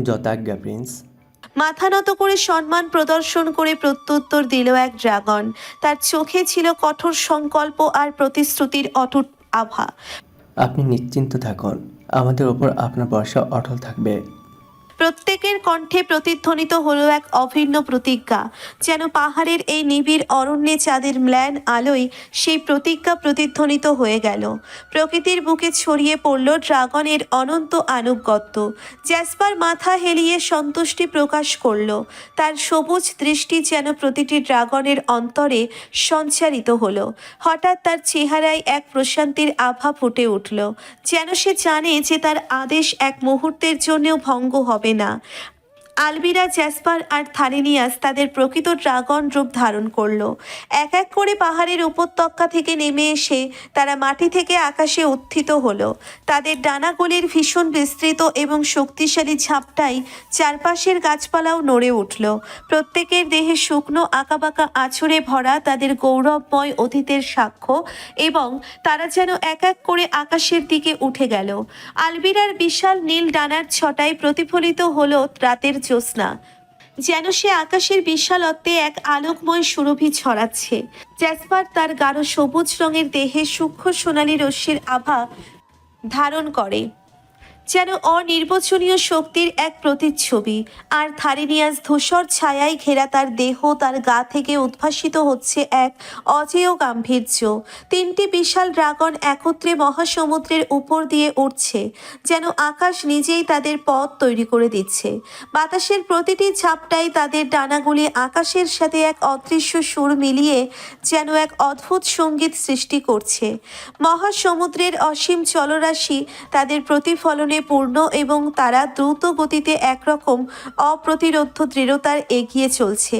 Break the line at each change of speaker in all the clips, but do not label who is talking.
যথাজ্ঞা Prince.
মাথা নত করে সম্মান প্রদর্শন করে প্রত্যুত্তর দিল এক ড্রাগন। তার চোখে ছিল কঠোর সংকল্প আর প্রতিশ্রুতির অটুট আভা।
আপনি নিশ্চিন্ত থাকুন, আমাদের ওপর আপনার ভরসা অটল থাকবে।
প্রত্যেকের কণ্ঠে প্রতিধ্বনিত হলো এক অভিন্ন প্রতিজ্ঞা, যেন পাহাড়ের এই নিবিড় অরণ্যে চাঁদের ম্লান আলোয় সেই প্রতিজ্ঞা প্রতিধ্বনিত হয়ে গেল। প্রকৃতির বুকে ছড়িয়ে পড়ল ড্রাগনের অনন্ত আনুগত্য। জ্যাসপার মাথা হেলিয়ে সন্তুষ্টি প্রকাশ করল। তার সবুজ দৃষ্টি যেন প্রতিটি ড্রাগনের অন্তরে সঞ্চারিত হলো। হঠাৎ তার চেহারায় এক প্রশান্তির আভা ফুটে উঠল, যেন সে জানে যে তার আদেশ এক মুহূর্তের জন্যও ভঙ্গ হবে না। আলবিরা, জ্যাসপার আর থারিনিয়াস তাদের প্রকৃত ড্রাগন রূপ ধারণ করলো। এক এক করে পাহাড়ের উপত্যকা থেকে নেমে এসে তারা মাটি থেকে আকাশে উত্থিত হলো। তাদের ডানাগুলির ভীষণ বিস্তৃত এবং শক্তিশালী ঝাপটাই চারপাশের গাছপালাও নড়ে উঠল। প্রত্যেকের দেহে শুকনো আঁকাবাঁকা আঁচড়ে ভরা তাদের গৌরবময় অতীতের সাক্ষ্য, এবং তারা যেন এক এক করে আকাশের দিকে উঠে গেল। আলবিরার বিশাল নীল ডানার ছটায় প্রতিফলিত হলো রাতের জ্যোৎস্না, যেন সে আকাশের বিশালত্বে এক আলোকময় সুরভি ছড়াচ্ছে। জ্যাসপার তার গাঢ় সবুজ রঙের দেহে সূক্ষ্ম সোনালী রশ্মির আভা ধারণ করে, যেন অনির্বচনীয় শক্তির এক প্রতিচ্ছবি। আর থারিনিয়াস ধূসর ছায়ায় ঘেরা তার দেহ, তার গা থেকে উদ্ভাসিত হচ্ছে এক অজেয় গাম্ভীর্য। তিনটি বিশাল ড্রাগন একত্রে মহাসমুদ্রের উপর দিয়ে উঠছে, যেন আকাশ নিজেই তাদের পথ তৈরি করে দিচ্ছে। বাতাসের প্রতিটি ঝাপটাই তাদের ডানাগুলি আকাশের সাথে এক অদৃশ্য সুর মিলিয়ে যেন এক অদ্ভুত সঙ্গীত সৃষ্টি করছে। মহাসমুদ্রের অসীম জলরাশি তাদের প্রতিফলনে পূর্ণ, এবং তারা দ্রুত গতিতে একরকম অপ্রতিরোধ্য দৃঢ়তার এগিয়ে চলছে,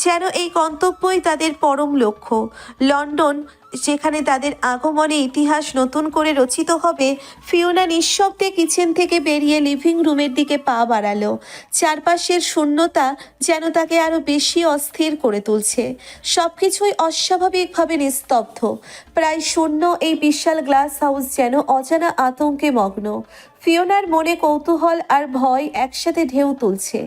যেন এই গন্তব্যই তাদের পরম লক্ষ্য, লন্ডন, যেখানে তাদের আগমনে ইতিহাস নতুন করে রচিত হবে। ফিওনা নিঃশব্দে কিচেন থেকে বেরিয়ে লিভিং রুমের দিকে পা বাড়ালো। চারপাশের শূন্যতা যেন তাকে আরো বেশি অস্থির করে তুলছে। সবকিছুই অস্বাভাবিকভাবে নিস্তব্ধ, প্রায় শূন্য। এই বিশাল গ্লাস হাউস যেন অজানা আতঙ্কে মগ্ন। ফিওনার মনে কৌতূহল আর ভয় একসাথে ঢেউ তুলছে।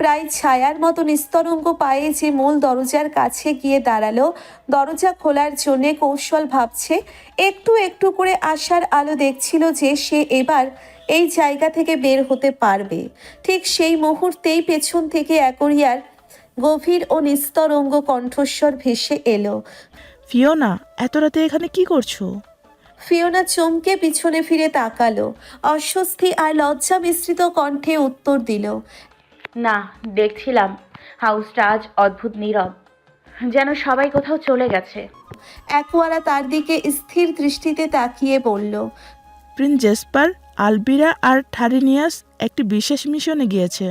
প্রায় ছায়ার মতো নিস্তরঙ্গ পায়ে যে মূল দরজার কাছে গিয়ে দাঁড়ালো, দরজা খোলার জন্যে কৌশল ভাবছে। একটু একটু করে আশার আলো দেখছিল যে সে এবার এই জায়গা থেকে বের হতে পারবে। ঠিক সেই মুহূর্তেই পেছন থেকে অ্যাকোরিয়ার গভীর ও নিস্তরঙ্গ কণ্ঠস্বর ভেসে এলো।
ফিওনা, এত রাতে এখানে কি করছো?
ফিওনা চমকে পিছনে ফিরে তাকালো, অস্বস্তি আর লজ্জা মিশ্রিত কণ্ঠে উত্তর দিল,
না, দেখছিলাম হাউসটা আজ অদ্ভুত নীরব, যেন সবাই কোথাও চলে গেছে।
অ্যাকোয়ারা তার দিকে স্থির দৃষ্টিতে তাকিয়ে বলল,
প্রিন্স জেসপার, আলবিরা আর থারিনিয়াস একটি বিশেষ মিশনে গিয়েছে,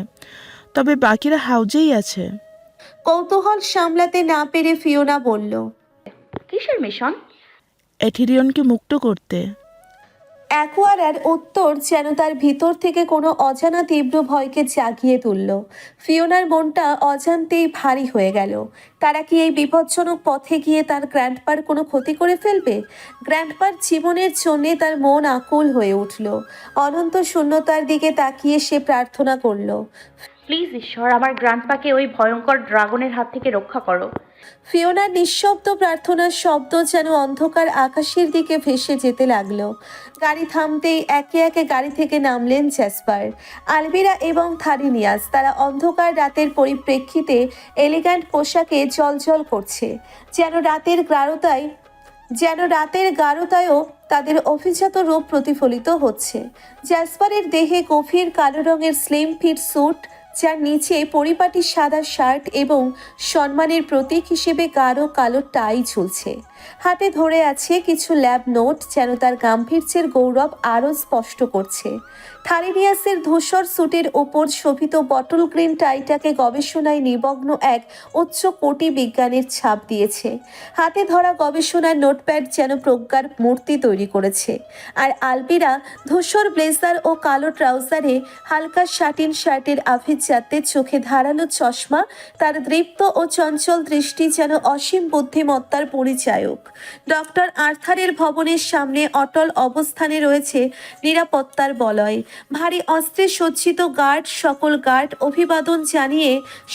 তবে বাকিরা হাউজেই আছে।
কৌতূহল সামলাতে না পেরে ফিওনা বলল,
কিসের মিশন?
এথিরিয়নকে মুক্ত করতে।
অ্যাকোয়ারার উত্তর যেন তার ভিতর থেকে কোনো অজানা তীব্র ভয়কে জাগিয়ে তুলল। ফিওনার মনটা অজান্তেই ভারী হয়ে গেল। তারা কি এই বিপজ্জনক পথে গিয়ে তার গ্র্যান্ডপার কোনো ক্ষতি করে ফেলবে? গ্র্যান্ডপার জীবনের জন্যে তার মন আকুল হয়ে উঠল। অনন্ত শূন্যতার দিকে তাকিয়ে সে প্রার্থনা করল,
প্লিজ ঈশ্বর, আমার গ্র্যান্ডপাকে ওই ভয়ঙ্কর ড্রাগনের হাত থেকে রক্ষা করো।
ফিওনার নিঃশব্দ প্রার্থনার শব্দ যেন অন্ধকার আকাশের দিকে ভেসে যেতে লাগলো। গাড়ি থামতেই একে একে গাড়ি থেকে নামলেন জ্যাসপার, আলবিরা এবং থারিনিয়াস। তারা অন্ধকার রাতের পরিপ্রেক্ষিতে এলিগ্যান্ট পোশাকে জ্বলজ্বল করছে, যেন রাতের গাঢ়তায়ও তাদের অভিজাত রূপ প্রতিফলিত হচ্ছে। জ্যাসপারের দেহে গভীর কালো রঙের স্লিম ফিট স্যুট, যার নিচে পরিপাটি সাদা শার্ট এবং সম্মানের প্রতীক হিসেবে গাঢ় কালো টাই ঝুলছে। হাতে ধরে আছে কিছু ল্যাব নোট, যেন তার গাম্ভীর্যের গৌরব আরও স্পষ্ট করছে। থারিনিয়াসের ধূসর স্যুটের ওপর শোভিত বটল গ্রিন টাইটাকে গবেষণায় নিমগ্ন এক উচ্চ কোটি বিজ্ঞানের ছাপ দিয়েছে। হাতে ধরা গবেষণার নোটপ্যাড যেন প্রজ্ঞার মূর্তি তৈরি করেছে। আর আলবিরা ধূসর ব্লেজার ও কালো ট্রাউজারে হালকা শাটিন শার্টের আভিজাত্যে, চোখে ধারালো চশমা, তার দৃপ্ত ও চঞ্চল দৃষ্টি যেন অসীম বুদ্ধিমত্তার পরিচায়ক। চোখ। ডক্টর আর্থারের ভবনের সামনে অটল অবস্থানে রয়েছে নিরাপত্তার বলয়। ভারী অস্ত্রে সজ্জিত গার্ড, সকল গার্ড অভিবাদন জানিয়ে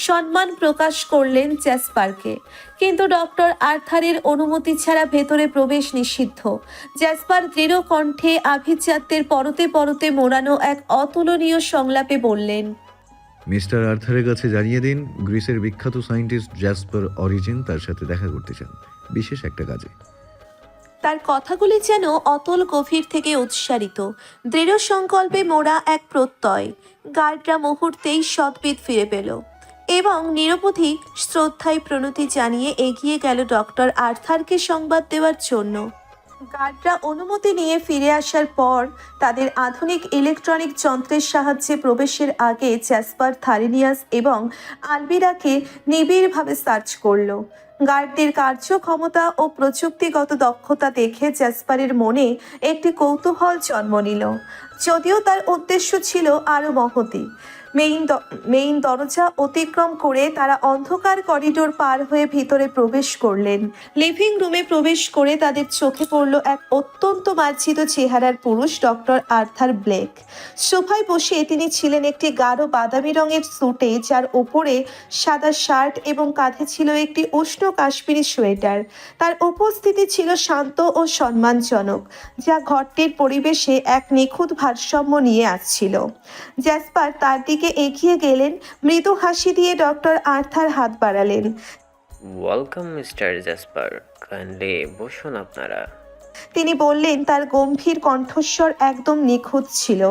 সম্মান প্রকাশ করলেন জ্যাসপারকে। কিন্তু ডক্টর আর্থারের অনুমতি ছাড়া ভেতরে প্রবেশ নিষিদ্ধ। জ্যাসপার দৃঢ় কণ্ঠে আভিজাত্যের পরতে পরতে মোড়ানো এক অতুলনীয় সংলাপে বললেন,
মিস্টার আর্থারের কাছে জানিয়ে দিন গ্রিসের বিখ্যাত সায়েন্টিস্ট জ্যাসপার অরিজিন তার সাথে দেখা করতে চান বিশেষ একটা কাজে।
তার কথাগুলি যেন অতল গভীর থেকে উৎসারিত, দৃঢ় সংকল্পে মোড়া এক প্রত্যয়। গার্ডরা মুহূর্তেই সদ্বিদ ফিরে পেল এবং নিরবধি শ্রদ্ধায় প্রণতি জানিয়ে এগিয়ে গেল ডক্টর আর্থারকে সংবাদ দেওয়ার জন্য। গার্ডরা অনুমতি নিয়ে ফিরে আসার পর তাদের আধুনিক ইলেকট্রনিক যন্ত্রের সাহায্যে প্রবেশের আগে জ্যাসপার, থারিনিয়াস এবং আলবিরাকে নিবিড়ভাবে সার্চ করলো। গার্ডদের কার্যক্ষমতা ও প্রযুক্তিগত দক্ষতা দেখে জ্যাসপারের মনে একটি কৌতূহল জন্ম নিল, যদিও তার উদ্দেশ্য ছিল আরও মহতী। মেইন দরজা অতিক্রম করে তারা অন্ধকার করিডোর পার হয়ে ভিতরে প্রবেশ করলেন। লিভিং রুমে প্রবেশ করে তাদের চোখে পড়ল এক অত্যন্ত মার্জিত চেহারার পুরুষ, ডক্টর আর্থার ব্লেক। সোফায় বসে তিনি ছিলেন একটি গাঢ় বাদামি রঙের স্যুটে, যার ওপরে সাদা শার্ট এবং কাঁধে ছিল একটি উষ্ণ কাশ্মীরি সোয়েটার। তার উপস্থিতি ছিল শান্ত ও সম্মানজনক, যা ঘরটির পরিবেশে এক নিখুঁত ভারসাম্য নিয়ে আসছিল। জ্যাসপার তার দিকে এগিয়ে গেলেন, মৃদু হাসি দিয়ে ডক্টর আর্থার হাত বাড়ালেন।
ওয়েলকাম মিস্টার জ্যাসপার, কাইন্ডলি বসুন আপনারা।
তিনি বললেন, তার গম্ভীর কণ্ঠস্বর একদম নিখুঁত ছিল।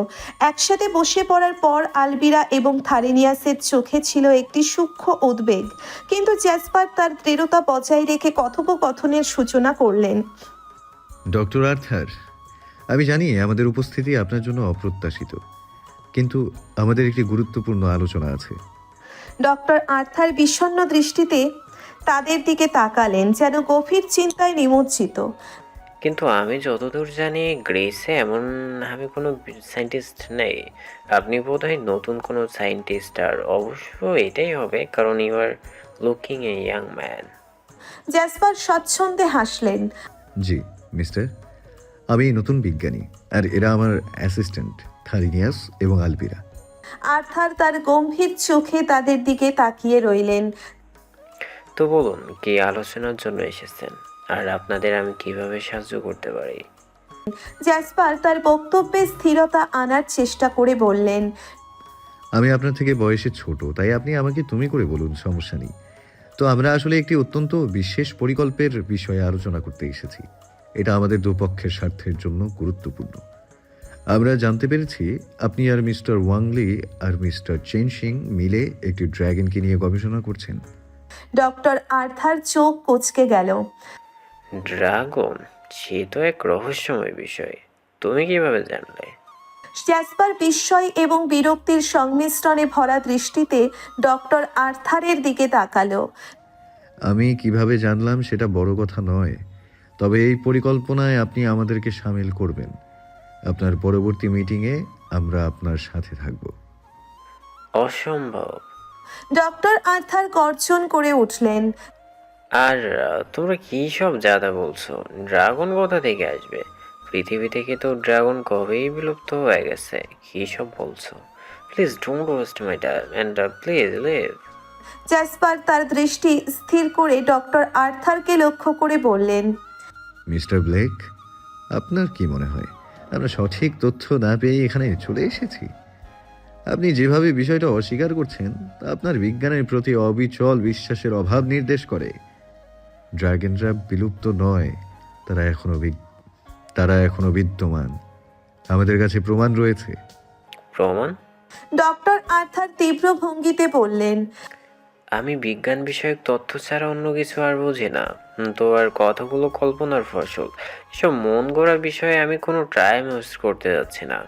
একসাথে বসে পড়ার পর আলবিরা এবং থারিনিয়াসের চোখে ছিল একটি সূক্ষ্ম উদ্বেগ, কিন্তু জ্যাসপার তার দৃঢ়তা বজায় রেখে কথোপকথনের সূচনা করলেন।
ডক্টর আর্থার, আমি জানি আমাদের উপস্থিতি আপনার জন্য অপ্রত্যাশিত, কিন্তু আমাদের একটি গুরুত্বপূর্ণ আলোচনা আছে।
ডক্টর আর্থার বিষণ্ণ দৃষ্টিতে তাদের দিকে তাকালেন, যেন গভীর চিন্তায় নিমজ্জিত।
কিন্তু আমি যতদূর জানি গ্রিসে এমন আমি কোনো সায়েন্টিস্ট নেই। আপনি বোধহয় নতুন কোনো সায়েন্টিস্ট, আর অবশ্য এটাই হবে কারণ you are looking a young man.
Jasper স্বচ্ছন্দে হাসলেন।
জি মিস্টার, আমি নতুন বিজ্ঞানী, আর এরা আমার অ্যাসিস্ট্যান্ট থারিনিয়াস এবং আলবিরা।
আর্থার তার গম্ভীর চোখে তাদের দিকে তাকিয়ে রইলেন।
তো বলুন, কি আলোচনার জন্য এসেছেন, আর আপনাদের আমি কিভাবে সাহায্য করতে পারি?
জ্যাসপার তার বক্তব্যে স্থিরতা আনার চেষ্টা করে বললেন,
আমি আপনার থেকে বয়সে ছোট, তাই আপনি আমাকে তুমি করে বলুন, সমস্যা নেই। তো আমরা আসলে একটি অত্যন্ত বিশেষ পরিকল্পের বিষয়ে আলোচনা করতে এসেছি। এটা আমাদের দুপক্ষের স্বার্থের জন্য গুরুত্বপূর্ণ। আমরা জানতে পেরেছি আপনি আর মিস্টার ওয়াংলি আর মিস্টার চেন সিং মিলে একটি ড্রাগনকে নিয়ে গবেষণা করছেন।
ডক্টর আর্থার চোখ কুঁচকে গেল।
ড্রাগন? সে তো এক রহস্যময় বিষয়, তুমি কিভাবে জানলে?
জ্যাসপার বিস্ময় এবং বিরক্তির সংমিশ্রণে ভরা দৃষ্টিতে ডক্টর আর্থারের দিকে তাকালো।
আমি কিভাবে জানলাম সেটা বড় কথা নয়, তবে এই পরিকল্পনায় আপনি আমাদেরকে সামিল করবেন। আপনার পরবর্তী মিটিংয়ে আমরা আপনার সাথে থাকব।
অসম্ভব।
ডক্টর আর্থার গর্জন করে উঠলেন।
আর তোমরা কী সব জাদা বলছো? ড্রাগন কোথা থেকে আসবে? পৃথিবী থেকে তো ড্রাগন কবেই বিলুপ্ত হয়ে গেছে। কী সব বলছো? Please don't waste my time and please leave.
Jasper তার দৃষ্টি স্থির করে ডক্টর আর্থারকে লক্ষ্য করে বললেন,
মিস্টার ব্লেক, আপনার কি মনে হয় আমরা সঠিক তথ্য না পেয়ে এখানে চলে এসেছি? আপনি যেভাবে বিষয়টা অস্বীকার করছেন তা আপনার বিজ্ঞানের প্রতি অবিচল বিশ্বাসের অভাব নির্দেশ করে। ড্রাগনরা বিলুপ্ত নয়, তারা এখনো বিদ্যমান। আমাদের কাছে প্রমাণ রয়েছে।
প্রমাণ?
ডক্টর আর্থার তীব্র ভঙ্গিতে বললেন,
আমি বিজ্ঞান বিষয়ক তথ্য ছাড়া অন্য কিছু আর বুঝি না। তো আর কথাগুলো কল্পনার ফসল। এসব মন গড়া বিষয়ে আমি কোনো ট্রায়াল ইউজ করতে যাচ্ছি না।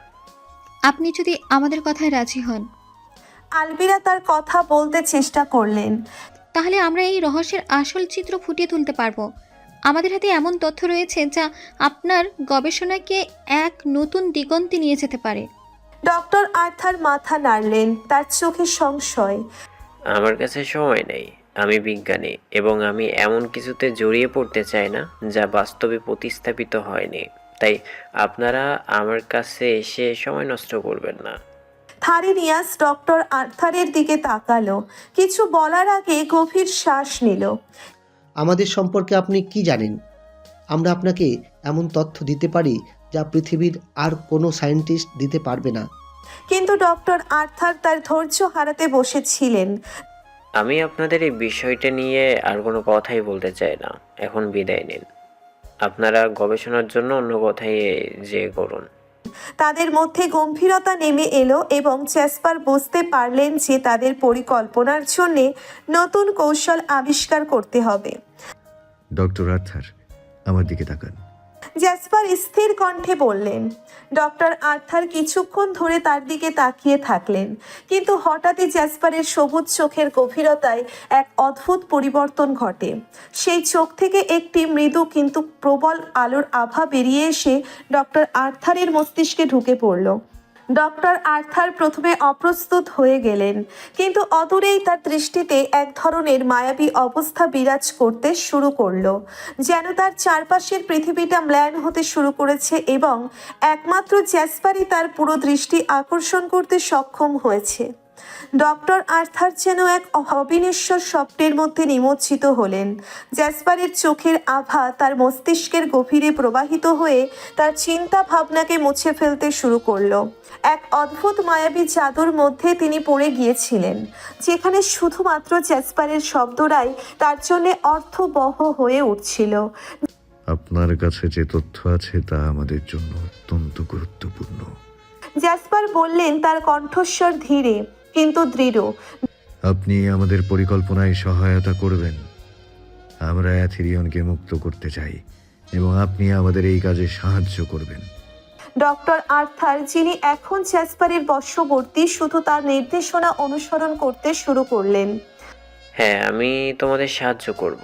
আপনি যদি আমাদের কথায় রাজি হন,
আলবিরা তার কথা বলতে চেষ্টা করলেন।
তাহলে আমরা এই রহস্যের আসল চিত্র ফুটিয়ে তুলতে পারবো। আমাদের হাতে এমন তথ্য রয়েছে যা আপনার গবেষণাকে এক নতুন দিগন্তে নিয়ে যেতে পারে।
ডক্টর আর্থার মাথা নাড়লেন, তার চোখে সংশয়।
আমার কাছে সময় নেই। আমি বিজ্ঞানী এবং আমি এমন কিছুতে জড়িয়ে পড়তে চাই না যা বাস্তবে প্রতিস্থাপিত হয়নি। তাই আপনারা আমার কাছে এসে সময় নষ্ট করবেন না।
থারিনিয়াস ডক্টর আর্থারের দিকে তাকালো, কিছু বলার আগে গভীর শ্বাস নিল।
আমাদের সম্পর্কে আপনি কি জানেন? আমরা আপনাকে এমন তথ্য দিতে পারি যা পৃথিবীর আর কোনো সায়েন্টিস্ট দিতে পারবে না।
কিন্তু ডক্টর আর্থার তার ধৈর্য হারাতে বসেছিলেন।
আমি আপনাদের এই বিষয়টা নিয়ে আর কোনো কথাই বলতে চাই না। এখন বিদায় নিন। আপনারা গবেষণার জন্য অন্য কথাই যে করুন।
তাদের মধ্যে গম্ভীরতা নেমে এলো এবং জ্যাসপার বুঝতে পারলেন যে তাদের পরিকল্পনার জন্য নতুন কৌশল আবিষ্কার করতে হবে।
ডক্টর আর্থার, আমার দিকে তাকান।
জ্যাসপার স্থির কণ্ঠে বললেন। ডক্টর আর্থার কিছুক্ষণ ধরে তার দিকে তাকিয়ে থাকলেন, কিন্তু হঠাৎই জ্যাসপারের সবুজ চোখের গভীরতায় এক অদ্ভুত পরিবর্তন ঘটে। সেই চোখ থেকে একটি মৃদু কিন্তু প্রবল আলোর আভা বেরিয়ে এসে ডক্টর আর্থারের মস্তিষ্কে ঢুকে পড়ল। ডক্টর আর্থার প্রথমে অপ্রস্তুত হয়ে গেলেন, কিন্তু অদূরেই তার দৃষ্টিতে এক ধরনের মায়াবী অবস্থা বিরাজ করতে শুরু করলো, যেন তার চারপাশের পৃথিবীটা ম্লান হতে শুরু করেছে এবং একমাত্র জ্যাসপারই তার পুরো দৃষ্টি আকর্ষণ করতে সক্ষম হয়েছে। ডক্টর আর্থার যেন এক অবিনশ্বর স্বপ্নের মধ্যে নিমজ্জিত হলেন। জ্যাসপারের চোখের আভা তার মস্তিষ্কের গভীরে প্রবাহিত হয়ে তার চিন্তা ভাবনাকে মুছে ফেলতে শুরু করলো। এক অদ্ভুত মায়াবী জাদুর মধ্যে তিনি পড়ে গিয়েছিলেন, যেখানে শুধুমাত্র জ্যাসপারের শব্দরাই তার জন্য অর্থবহ হয়ে উঠছিল।
আপনার কাছে যে তথ্য আছে তা আমাদের জন্য অত্যন্ত গুরুত্বপূর্ণ।
জ্যাসপার বললেন, তার কণ্ঠস্বর ধীরে কিন্তু দৃঢ়।
আপনি আমাদের পরিকল্পনায় সহায়তা করবেন। আমরা অ্যাথেরিয়নকে মুক্ত করতে চাই এবং আপনি আমাদের এই কাজে সাহায্য করবেন।
ডক্টর আর্থার, যিনি এখন জ্যাসপারের বশবর্তী, শুধু তার নির্দেশনা অনুসরণ করতে শুরু করলেন।
হ্যাঁ, আমি তোমাদের সাহায্য করব,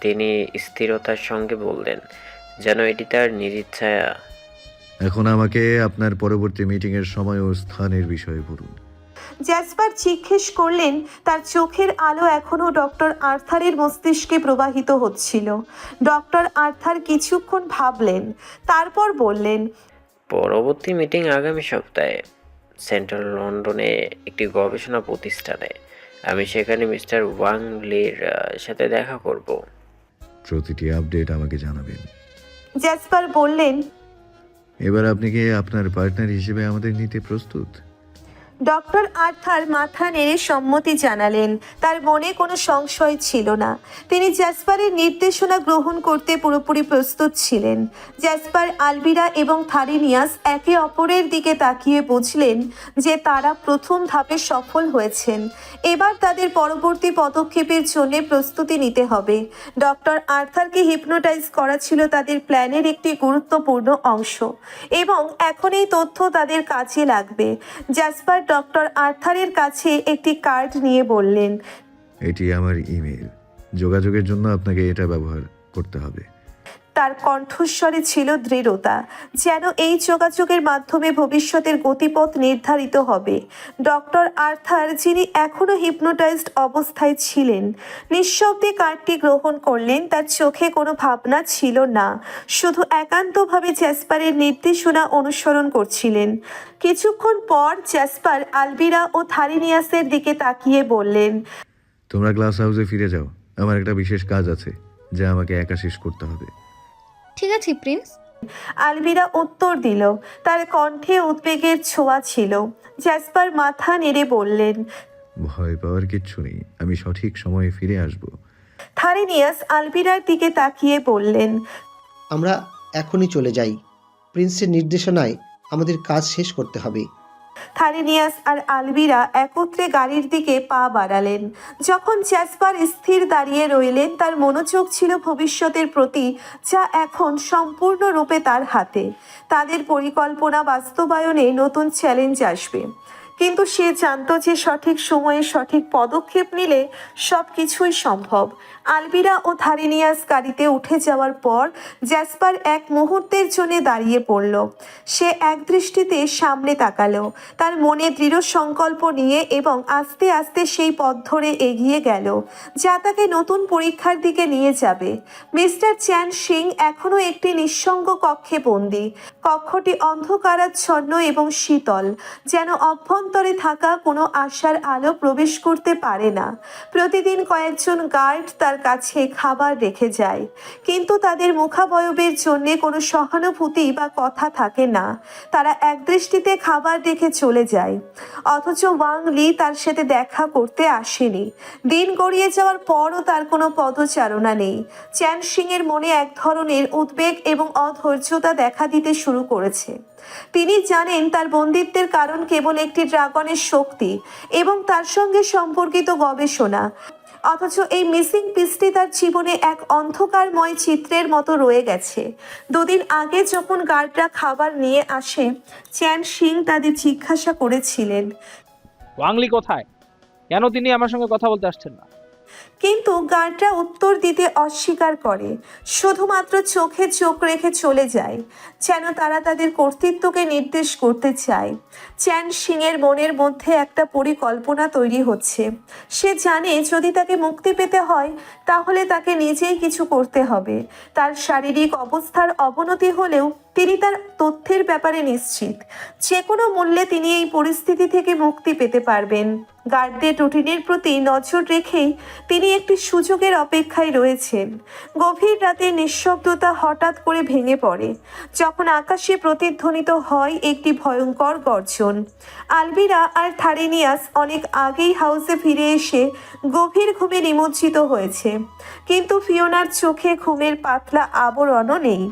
তিনি স্থিরতার সঙ্গে বললেন, যেন এটি তার নিরিচ্ছা।
এখন আমাকে আপনার পরবর্তী মিটিংয়ের সময় ও স্থানের বিষয়ে বলুন।
জ্যাসপার জিজ্ঞেস করলেন। তার চোখের আলো এখনও ডক্টর আর্থারের মস্তিষ্কে প্রবাহিত হচ্ছিল। ডক্টর আর্থার কিছুক্ষণ ভাবলেন, তারপর বললেন,
পরবর্তী মিটিং আগামী সপ্তাহে সেন্ট্রাল লন্ডনে একটি গবেষণা প্রতিষ্ঠানে। আমি সেখানে মিস্টার ওয়াং লির সাথে দেখা করব।
প্রতিটি আপডেট আমাকে জানাবেন।
জ্যাসপার বললেন।
এবার আপনি কি আপনার পার্টনার হিসেবে আমাদের নিতে প্রস্তুত?
ডক্টর আর্থার মাথা নেড়ে সম্মতি জানালেন। তার মনে কোনো সংশয় ছিল না, তিনি জ্যাসপারের নির্দেশনা গ্রহণ করতে পুরোপুরি প্রস্তুত ছিলেন। জ্যাসপার, আলবিরা এবং থারিনিয়াস একে অপরের দিকে তাকিয়ে বুঝলেন যে তারা প্রথম ধাপে সফল হয়েছেন। এবার তাদের পরবর্তী পদক্ষেপের জন্য প্রস্তুতি নিতে হবে। ডক্টর আর্থারকে হিপনোটাইজ করা ছিল তাদের প্ল্যানের একটি গুরুত্বপূর্ণ অংশ এবং এখন এই তথ্য তাদের কাজে লাগবে। জ্যাসপার ডক্টর আর্থারের কাছে একটি কার্ড নিয়ে বললেন,
এটি আমার ইমেল। যোগাযোগের জন্য আপনাকে এটা ব্যবহার করতে হবে।
তার কণ্ঠস্বরে ছিল দৃঢ়তা, যেন এই যোগাযোগের মাধ্যমে ভবিষ্যতের গতিপথ নির্ধারিত হবে। ডক্টর আর্থার, যিনি এখনও হিপনোটাইজড অবস্থায় ছিলেন, নিঃশব্দে কার্ডটি গ্রহণ করলেন। তার চোখে কোনো ভাবনা ছিল না, শুধু একান্তভাবে জ্যাসপারের নির্দেশনা অনুসরণ করছিলেন। কিছুক্ষণ পর জ্যাসপার আলবিরা ও থারিনিয়াসের দিকে তাকিয়ে বললেন,
তোমরা গ্লাস হাউসে ফিরে যাও। আমার একটা বিশেষ কাজ আছে যা আমাকে একা শেষ করতে হবে।
ঠিক আছে প্রিন্স।
আলবিরা উত্তর দিল, তার কণ্ঠে উদ্বেগের ছোঁয়া ছিল। জ্যাসপার মাথা নেড়ে বললেন,
ভয় পাওয়ার কিচ্ছু নেই, আমি সঠিক সময়ে ফিরে আসব।
থারিনিয়াস আলবিরার দিকে তাকিয়ে বললেন,
আমরা এখনই চলে যাই। প্রিন্সের নির্দেশনায় আমাদের কাজ শেষ করতে হবে।
থারিনিয়াস আর আলবিরা একত্রে গাড়ির দিকে পা বাড়ালেন। যখন জ্যাসপার স্থির দাঁড়িয়ে রইলেন, তার মনোযোগ ছিল ভবিষ্যতের প্রতি, যা এখন সম্পূর্ণরূপে তার হাতে। তাদের পরিকল্পনা বাস্তবায়নে নতুন চ্যালেঞ্জ আসবে, কিন্তু সে জানত যে সঠিক সময়ে সঠিক পদক্ষেপ নিলে সব কিছুই সম্ভব। আলবিরা ও থারিনিয়াস গাড়িতে উঠে যাওয়ার পর জ্যাসপার এক মুহূর্তের জন্য দাঁড়িয়ে পড়ল। সে একদৃষ্টিতে সামনে তাকালো, তার মনে দৃঢ় সংকল্প নিয়ে, এবং আস্তে আস্তে সেই পথ ধরে এগিয়ে গেল যা তাকে নতুন পরীক্ষার দিকে নিয়ে যাবে। মিস্টার চ্যান সিং এখনও একটি নিঃসঙ্গ কক্ষে বন্দী। কক্ষটি অন্ধকারাচ্ছন্ন এবং শীতল, যেন অভ্যন্তরে থাকা কোনো আশার আলো প্রবেশ করতে পারে না। প্রতিদিন কয়েকজন গার্ড তার কাছে খাবার রেখে যায়, কিন্তু তাদের মুখাবয়বের জন্যে কোনো সহানুভূতি বা কথা থাকে না। তারা একদৃষ্টিতে খাবার রেখে চলে যায়। অথচ ওয়াং লি তার সাথে দেখা করতে আসেনি। দিন গড়িয়ে যাওয়ার পরও তার কোনো পদচারণা নেই। চ্যান সিংয়ের মনে এক ধরনের উদ্বেগ এবং অধৈর্যতা দেখা দিতে শুরু করেছে। তিনি জানেন তার বন্দিত্বের কারণ কেবল একটি ড্রাগনের শক্তি এবং তার সঙ্গে সম্পর্কিত গবেষণা। অথচ এই মিসিং পিসটি তার জীবনে এক অন্ধকারময় চিত্রের মতো রয়ে গেছে। দুদিন আগে যখন গার্ডরা খাবার নিয়ে আসে, চ্যান সিং তাদের জিজ্ঞাসা করেছিলেন,
ওয়াংলি কোথায়? কেন তিনি আমার সঙ্গে কথা বলতে আসছেন না?
কিন্তু গার্ডরা উত্তর দিতে অস্বীকার করে, শুধুমাত্র চোখে চোখ রেখে চলে যায়, যেন তারা তাদের কর্তৃত্বকে নির্দেশ করতে চায়। চ্যান সিংয়ের মনের মধ্যে একটা পরিকল্পনা তৈরি হচ্ছে। সে জানে যদি তাকে মুক্তি পেতে হয় তাহলে তাকে নিজেই কিছু করতে হবে। তার শারীরিক অবস্থার অবনতি হলেও তিনি তার তথ্যের ব্যাপারে নিশ্চিত। যে কোনো মূল্যে তিনি এই পরিস্থিতি থেকে মুক্তি পেতে পারবেন। গার্ডদের রুটিনের প্রতি নজর রেখেই তিনি একটি সুযোগের অপেক্ষায় রয়েছেন। গভীর রাতে নিঃশব্দতা হঠাৎ করে ভেঙে পড়ে যখন আকাশে প্রতিধ্বনিত হয় একটি ভয়ঙ্কর গর্জন। আলবিরা আর থারিনিয়াস অনেক আগেই হাউসে ফিরে এসে গভীর ঘুমে নিমজ্জিত হয়েছে, কিন্তু ফিওনার চোখে ঘুমের পাতলা আবরণও নেই।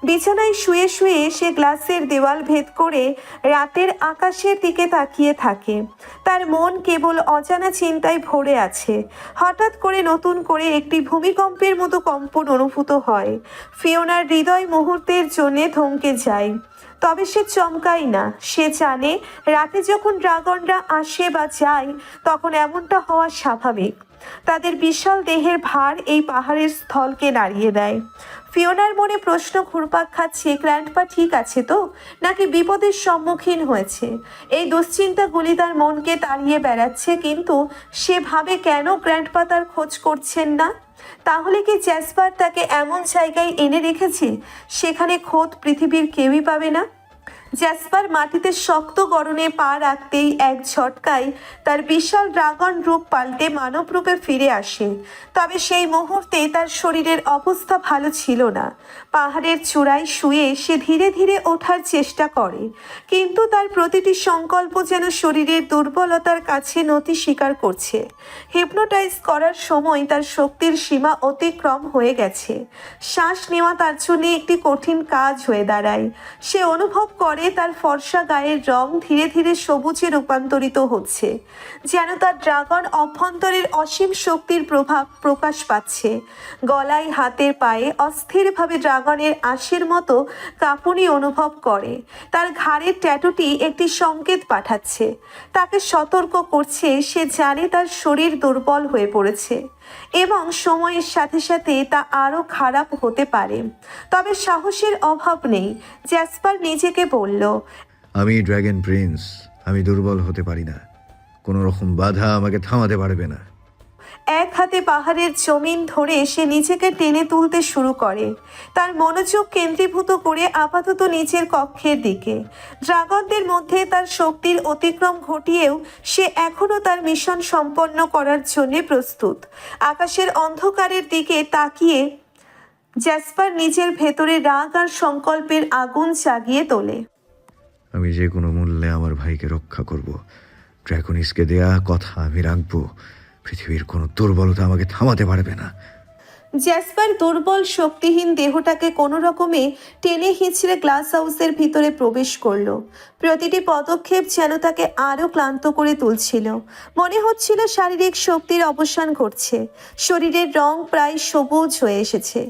বিছানায় শুয়ে শুয়ে সে গ্লাসের দেওয়াল ভেদ করে রাতের আকাশের দিকে তাকিয়ে থাকে। তার মন কেবল অজানা চিন্তায় ভরে আছে। হঠাৎ করে নতুন করে একটি ভূমিকম্পের মতো কম্পন অনুভূত হয়। ফিওনার হৃদয় মুহূর্তের জন্যে থমকে যায়। তবে সে চমকায় না। সে জানে রাতে যখন ড্রাগনরা আসে বা যায় তখন এমনটা হওয়া স্বাভাবিক। তাদের বিশাল দেহের ভার এই পাহাড়ের স্থলকে নাড়িয়ে দেয়। ফিওনার মনে প্রশ্ন ঘুরপাক খাচ্ছে, গ্র্যান্ডপা ঠিক আছে তো, নাকি বিপদের সম্মুখীন হয়েছে? এই দুশ্চিন্তাগুলি তার মনকে তাড়িয়ে বেড়াচ্ছে, কিন্তু সে ভাবে কেন গ্র্যান্ডপা তার খোঁজ করছেন না? তাহলে কি জ্যাসপার তাকে এমন জায়গায় এনে রেখেছে সেখানে খোদ পৃথিবীর কেউই পাবে না? জ্যাসপার মাটিতে শক্ত গড়নে পা রাখতেই এক ঝটকায় তার বিশাল ড্রাগন রূপ পাল্টে মানব রূপে ফিরে আসে। তবে সেই মুহূর্তে তার শরীরের অবস্থা ভালো ছিল না। পাহাড়ের চূড়ায় শুয়ে সে ধীরে ধীরে ওঠার চেষ্টা করে, কিন্তু তার প্রতিটি সংকল্প যেন শরীরের দুর্বলতার কাছে নতি স্বীকার করছে। হিপনোটাইজ করার সময় তার শক্তির সীমা অতিক্রম হয়ে গেছে। শ্বাস নেওয়া তার জন্য একটি কঠিন কাজ হয়ে দাঁড়ায়। সে অনুভব করে তার ফর্সা গায়ের রং ধীরে ধীরে সবুজে রূপান্তরিত হচ্ছে, যেন তার ড্রাগন অভ্যন্তরের অসীম শক্তির প্রভাব প্রকাশ পাচ্ছে। গলায়, হাতের পায়ে অস্থিরভাবে ড্রাগনের আঁশের মতো কাঁপুনি অনুভব করে। তার ঘাড়ের ট্যাটুটি একটি সংকেত পাঠাচ্ছে, তাকে সতর্ক করছে। সে জানে তার শরীর দুর্বল হয়ে পড়েছে এবং সময়ের সাথে সাথে তা আরও খারাপ হতে পারে। তবে সাহসের অভাব নেই। জ্যাসপার নিজেকে বলল,
আমি ড্র্যাগন প্রিন্স, আমি দুর্বল হতে পারি না। কোনো রকম বাধা আমাকে থামাতে পারবে না।
এক হাতে পাহাড়ের জমিন ধরে সে নিজেকে টেনে তুলতে শুরু করে, তার মনোযোগ কেন্দ্রীভূত করে আপাতত নিচের কক্ষের দিকে। ড্রাগনদের মধ্যে তার শক্তির অতিক্রম ঘটিয়েও সে এখনও তার মিশন সম্পন্ন করার জন্য প্রস্তুত। আকাশের অন্ধকারের দিকে তাকিয়ে জ্যাসপার নিজের ভেতরে রাগ আর সংকল্পের আগুন জাগিয়ে তোলে।
আমি যে কোনো মূল্যে আমার ভাইকে রক্ষা করব। ড্র্যাগনিসকে দেয়া কথা আমি রাখবো। পৃথিবীর কোনো দুর্বলতা আমাকে থামাতে পারবে না।
জ্যাসপার দুর্বল শক্তিহীন দেহটাকে কোনো রকমে টেনে হিঁচড়ে গ্লাস হাউসের ভিতরে প্রবেশ করলো। প্রতিটি পদক্ষেপ যেন তাকে আরও ক্লান্ত করে তুলছিল। মনে হচ্ছিল শারীরিক শক্তির অবসান ঘটছে। শরীরের রং প্রায় সবুজ হয়ে এসেছে,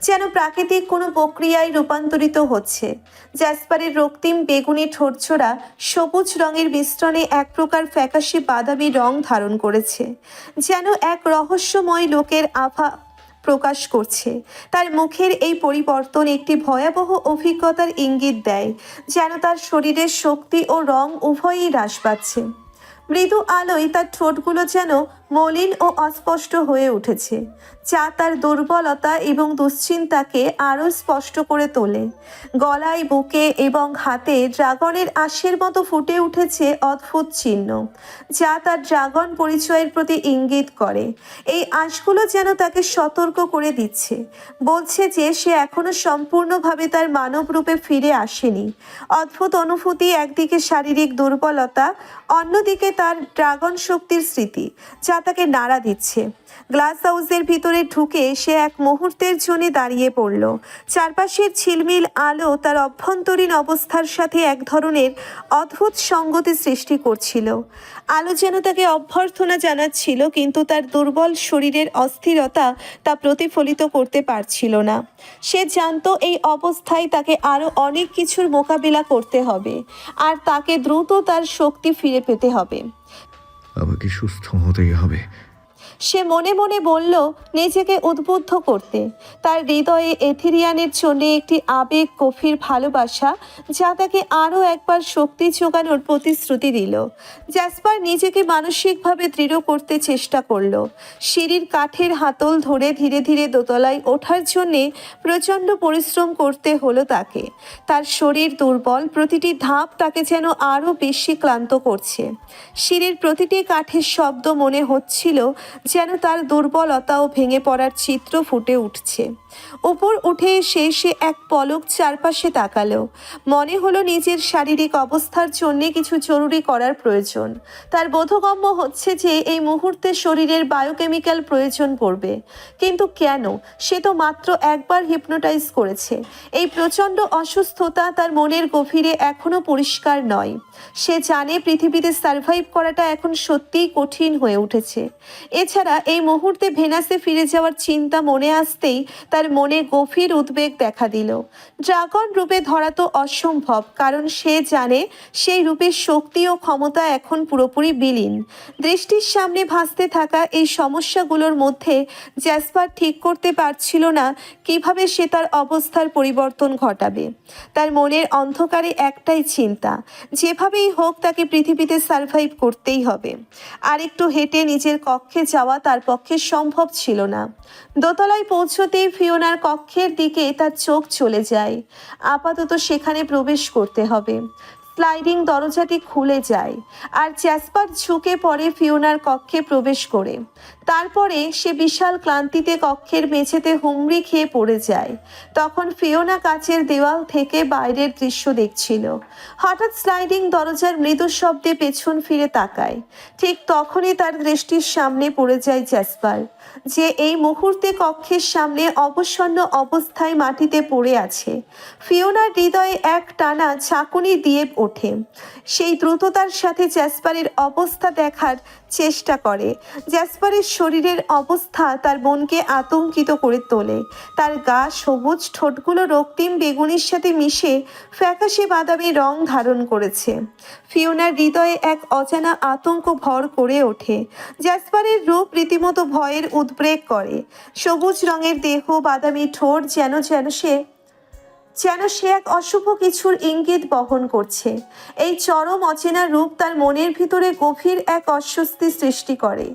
যেন প্রাকৃতিক কোনো প্রক্রিয়ায় রূপান্তরিত হচ্ছে। জ্যাসপারের রক্তিম বেগুনি ঠোঁটছোড়া সবুজ রঙের মিশ্রণে এক প্রকার ফ্যাকাশে বাদামি রং ধারণ করেছে, যেন এক রহস্যময় লোকের আভা প্রকাশ করছে। তার মুখের এই পরিবর্তন একটি ভয়াবহ অভিজ্ঞতার ইঙ্গিত দেয়, যেন তার শরীরের শক্তি ও রং উভয়ই হ্রাস পাচ্ছে। মৃদু আলোয় তার ঠোঁটগুলো যেন মলিন ও অস্পষ্ট হয়ে উঠেছে, যা তার দুর্বলতা এবং দুশ্চিন্তাকে আরও স্পষ্ট করে তোলে। গলায়, বুকে এবং হাতে ড্রাগনের আঁশের মতো ফুটে উঠেছে অদ্ভুত চিহ্ন, যা তার ড্রাগন পরিচয়ের প্রতি ইঙ্গিত করে। এই আঁশগুলো যেন তাকে সতর্ক করে দিচ্ছে, বলছে যে সে এখনো সম্পূর্ণভাবে তার মানব রূপে ফিরে আসেনি। অদ্ভুত অনুভূতি, একদিকে শারীরিক দুর্বলতা, অন্যদিকে তার ড্রাগন শক্তির স্মৃতি, যা তাকে নাড়া দিচ্ছে। গ্লাস হাউসের ভিতরে ঢুকে সে এক মুহূর্তের জন্য দাঁড়িয়ে পড়ল। চারপাশের ঝিলমিল আলো তার অভ্যন্তরীণ অবস্থার সাথে এক ধরনের অদ্ভুত সঙ্গতি সৃষ্টি করছিল। আলো যেন তাকে অভ্যর্থনা জানাচ্ছিল, কিন্তু তার দুর্বল শরীরের অস্থিরতা তা প্রতিফলিত করতে পারছিল না। সে জানতো এই অবস্থায় তাকে আরও অনেক কিছুর মোকাবিলা করতে হবে, আর তাকে দ্রুত তার শক্তি ফিরে পেতে হবে।
আমাকে সুস্থ হতেই হবে।
সে মনে মনে বলল, নিজেকে উদ্বুদ্ধ করতে। তার হৃদয়ে এথেরিয়ানের জন্য একটি আবেগ, গভীর ভালোবাসা, যা তাকে আরও একবার শক্তি জোগানোর প্রতিশ্রুতি দিল। জ্যাসপার নিজেকে মানসিকভাবে দৃঢ় করতে চেষ্টা করল। সিঁড়ির কাঠের হাতল ধরে ধীরে ধীরে দোতলায় ওঠার জন্যে প্রচণ্ড পরিশ্রম করতে হলো তাকে। তার শরীর দুর্বল, প্রতিটি ধাপ তাকে যেন আরও বেশি ক্লান্ত করছে। সিঁড়ির প্রতিটি কাঠের শব্দ মনে হচ্ছিল যেন তার দুর্বলতা ও ভেঙে পড়ার চিত্র ফুটে উঠছে। উপর উঠে এসে সে এক পলক চারপাশে তাকালো। মনে হলো নিজের শারীরিক অবস্থার জন্য কিছু জরুরি করার প্রয়োজন। তার বোধগম্য হচ্ছে যে এই মুহূর্তে শরীরের বায়োকেমিক্যাল প্রয়োজন পড়বে। কিন্তু কেন? সে তো মাত্র একবার হিপনোটাইজ করেছে। এই প্রচণ্ড অসুস্থতা তার মনের গভীরে এখনও পরিষ্কার নয়। সে জানে পৃথিবীতে সার্ভাইভ করাটা এখন সত্যিই কঠিন হয়ে উঠেছে। এছাড়া এই মুহূর্তে ভেনাসে ফিরে যাওয়ার চিন্তা মনে আসতেই তার মনে গভীর উদ্বেগ দেখা দিল। ড্রাগন রূপে ধরা তো অসম্ভব, কারণ সে জানে সেই রূপের শক্তি ও ক্ষমতা এখন পুরোপুরি বিলীন। দৃষ্টির সামনে ভাসতে থাকা এই সমস্যাগুলোর মধ্যে জ্যাসপার ঠিক করতে পারছিল না কিভাবে সে তার অবস্থার পরিবর্তন ঘটাবে। তার মনের অন্ধকারে একটাই চিন্তা, যেভাবেই হোক তাকে পৃথিবীতে সার্ভাইভ করতেই হবে। আর একটু হেঁটে নিজের কক্ষে যাওয়া তার পক্ষে সম্ভব ছিল না। দোতলায় পৌঁছতেই ফিওনার কক্ষের দিকে তার চোখ চলে যায়। আপাতত সেখানে প্রবেশ করতে হবে। স্লাইডিং দরজাটি খুলে যায়, আর জ্যাসপার ঝুঁকে পড়ে ফিওনার কক্ষে প্রবেশ করে। তারপরে সে বিশাল ক্লান্তিতে কক্ষের মেঝেতে হুমড়ি খেয়ে পড়ে যায়। তখন ফিওনা কাচের দেওয়াল থেকে বাইরের দৃশ্য দেখছিল। হঠাৎ স্লাইডিং দরজার মৃদু শব্দে পেছন ফিরে তাকায়। ঠিক তখনই তার দৃষ্টির সামনে পড়ে যায় জ্যাসপার, যে এই মুহূর্তে কক্ষের সামনে অবসন্ন অবস্থায় মাটিতে পড়ে আছে। ফিওনার হৃদয়ে এক টানা ঝাঁকুনি দিয়ে ওঠে। সেই দ্রুততার সাথে জ্যাসপারের অবস্থা দেখার চেষ্টা করে। জ্যাসপারের শরীরের অবস্থা তার মনকে আতঙ্কিত করে তোলে। তার গা সবুজ, ঠোঁটগুলো রক্তিম বেগুনির সাথে মিশে ফ্যাকাশে বাদামি রং ধারণ করেছে। ফিওনার হৃদয়ে এক অজানা আতঙ্ক ভর করে ওঠে। জ্যাসপারের রূপ রীতিমতো ভয়ের উদ্রেক করে। সবুজ রঙের দেহ, বাদামি ঠোঁট, যেন সে এক অশুভ কিছুর ইঙ্গিত বহন করছে। এই চরম অচেনা রূপ তার মনের ভিতরে গভীর এক অস্বস্তি সৃষ্টি করে।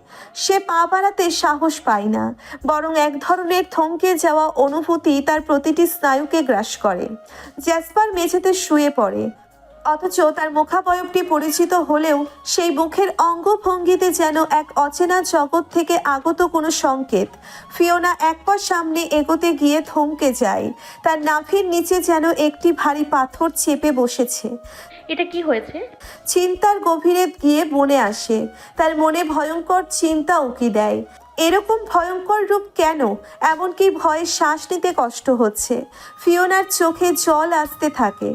সে পা বাড়াতে সাহস পায় না, বরং এক ধরনের থমকে যাওয়া অনুভূতি তার প্রতিটি স্নায়ুকে গ্রাস করে। জ্যাসপার মেঝেতে শুয়ে পড়ে, অথচ তার মুখাবয়বটি পরিচিত হলেও সেই মুখের অঙ্গভঙ্গিতে যেন এক অচেনা জগৎ থেকে আগত কোনো সংকেত। ফিওনা এক পা সামনে এগোতে গিয়ে থমকে যায়। তার নাভির নিচে যেন একটি ভারী পাথর চেপে বসেছে।
এটা কি হয়েছে?
চিন্তার গভীরে গিয়ে মনে আসে। তার মনে ভয়ঙ্কর চিন্তা উকি দেয়। এরকম ভয়ঙ্কর রূপ কেন? এমনকি ভয়ে শ্বাস নিতে কষ্ট হচ্ছে। ফিওনার চোখে জল আসতে থাকে,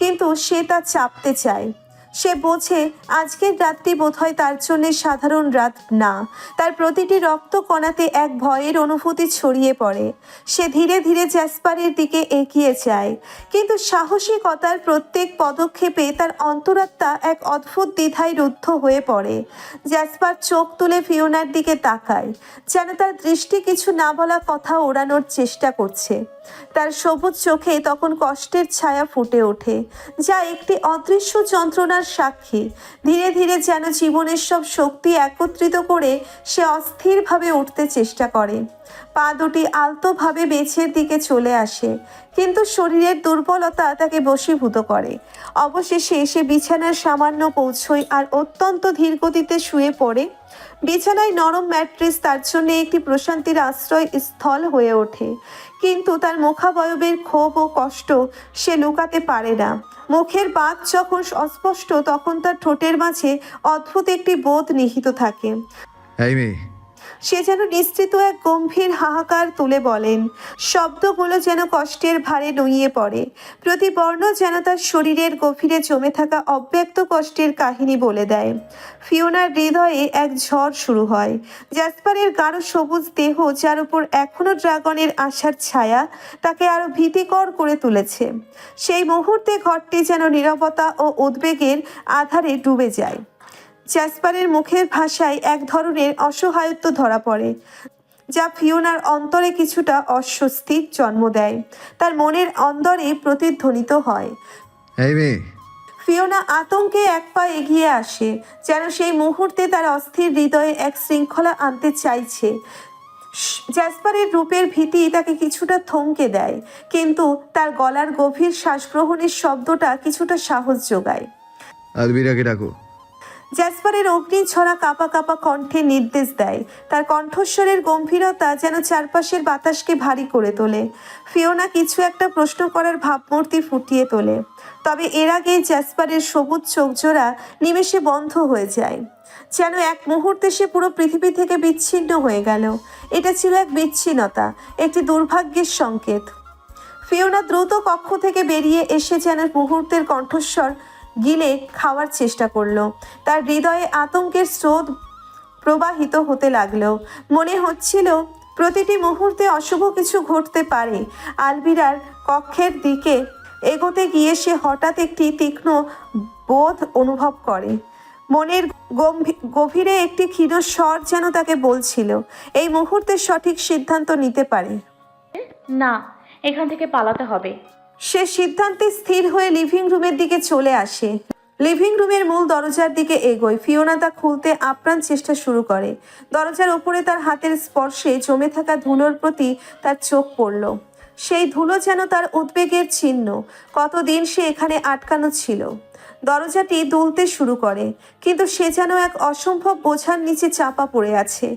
কিন্তু সে তা চাপতে চায়। সে বোঝে আজকের রাতটি বোধহয় তার জন্য সাধারণ রাত না। তার প্রতিটি রক্ত কণাতে এক ভয়ের অনুভূতি ছড়িয়ে পড়ে। সে ধীরে ধীরে জ্যাসপারের দিকে এগিয়ে যায়, কিন্তু সাহসিকতার প্রত্যেক পদক্ষেপে তার অন্তরাত্মা এক অদ্ভুত দ্বিধায় রুদ্ধ হয়ে পড়ে। জ্যাসপার চোখ তুলে ফিওনার দিকে তাকায়, যেন তার দৃষ্টি কিছু না বলা কথা ওড়ানোর চেষ্টা করছে। তার সবুজ চোখে তখন কষ্টের ছায়া ফুটে ওঠে, যা একটি অদৃশ্য যন্ত্রণার সাক্ষী। ধীরে ধীরে যেন জীবনের সব শক্তি একত্রিত করে সে অস্থিরভাবে উঠতে চেষ্টা করে। পা দুটি আলতোভাবে বেছের দিকে চলে আসে, কিন্তু শরীরের দুর্বলতা তাকে বশীভূত করে। অবশেষে সে বিছানার সামান্য পৌঁছয় আর অত্যন্ত ধীরগতিতে শুয়ে পড়ে। বিছানায় নরম ম্যাট্রেস তার জন্য একটি প্রশান্তির আশ্রয় স্থল হয়ে ওঠে, কিন্তু তার মুখাবয়বের ক্ষোভ ও কষ্ট সে লুকাতে পারে না। মুখের বাঁক যখন অস্পষ্ট, তখন তার ঠোঁটের মাঝে অদ্ভুত একটি বোধ নিহিত থাকে।
এই মেয়ে,
সে যেন নিশ্চিত এক গম্ভীর হাহাকার তুলে বলেন। শব্দগুলো যেন কষ্টের ভারে নুইয়ে পড়ে, প্রতি বর্ণ যেন তার শরীরের গভীরে জমে থাকা অব্যক্ত কষ্টের কাহিনী বলে দেয়। ফিওনার হৃদয়ে এক ঝড় শুরু হয়। জ্যাসপারের গাঢ় সবুজ দেহ, যার উপর এখনো ড্রাগনের আশার ছায়া, তাকে আরো ভীতিকর করে তুলেছে। সেই মুহূর্তে ঘরটি যেন নীরবতা ও উদ্বেগের আধারে ডুবে যায়। জ্যাসপারের মুখের ভাষায় এক ধরনের অসহায়ত্ব ধরা পড়ে, যা ফিওনার অন্তরে কিছুটা অস্বস্তির জন্ম দেয়। তার মনের অন্দরে প্রতিধ্বনিত হয়।
এই মেয়ে,
ফিওনা আতঙ্কে এক পা এগিয়ে আসে, যেন সেই মুহূর্তে তার অস্থির হৃদয়ে এক শৃঙ্খলা আনতে চাইছে। জ্যাসপারের রূপের ভীতি তাকে কিছুটা থমকে দেয়, কিন্তু তার গলার গভীর শ্বাসগ্রহণের শব্দটা কিছুটা সাহস যোগায়।
আলবিরাকে ডাকো।
জ্যাসপারের অগ্নিঝরা কাঁপা কাঁপা কণ্ঠে নির্দেশ দেয়। তার কণ্ঠস্বরের গম্ভীরতা যেন চারপাশের বাতাসকে ভারী করে তোলে। ফিওনা কিছু একটা প্রশ্ন করার ভাবমূর্তি ফুটিয়ে তোলে, তবে এর আগেই জ্যাসপারের সবুজ চোখজোড়া নিমেষে বন্ধ হয়ে যায়। যেন এক মুহূর্তে সে পুরো পৃথিবী থেকে বিচ্ছিন্ন হয়ে গেল। এটা ছিল এক বিচ্ছিন্নতা, একটি দুর্ভাগ্যের সংকেত। ফিওনা দ্রুত কক্ষ থেকে বেরিয়ে এসে যেন মুহূর্তের কণ্ঠস্বর গিলে খাওয়ার চেষ্টা করলো। তার হৃদয়ে আতঙ্কের স্রোত প্রবাহিত হতে লাগলো। মনে হচ্ছিল প্রতিটি মুহূর্তে অশুভ কিছু ঘটতে পারে। আলবিরার কক্ষের দিকে এগোতে গিয়ে সে হঠাৎ একটি তীক্ষ্ণ বোধ অনুভব করে। মনের গভীরে একটি ক্ষীণ স্বর যেন তাকে বলছিল এই মুহূর্তে সঠিক সিদ্ধান্ত নিতে পারে।
না, এখান থেকে পালাতে হবে।
সে সিদ্ধান্তে স্থির হয়ে লিভিং রুমের দিকে চলে আসে। লিভিং রুমের মূল দরজার দিকে এগোয়। ফিওনা তা খুলতে আপ্রাণ চেষ্টা শুরু করে। দরজার ওপরে তার হাতের স্পর্শে জমে থাকা ধুলোর প্রতি তার চোখ পড়ল। সেই ধুলো যেন তার উদ্বেগের চিহ্ন। কতদিন সে এখানে আটকানো ছিল। দরজাটি দুলতে শুরু করে, কিন্তু সে যেন এক অসম্ভব বোঝার নিচে চাপা পড়ে আছে।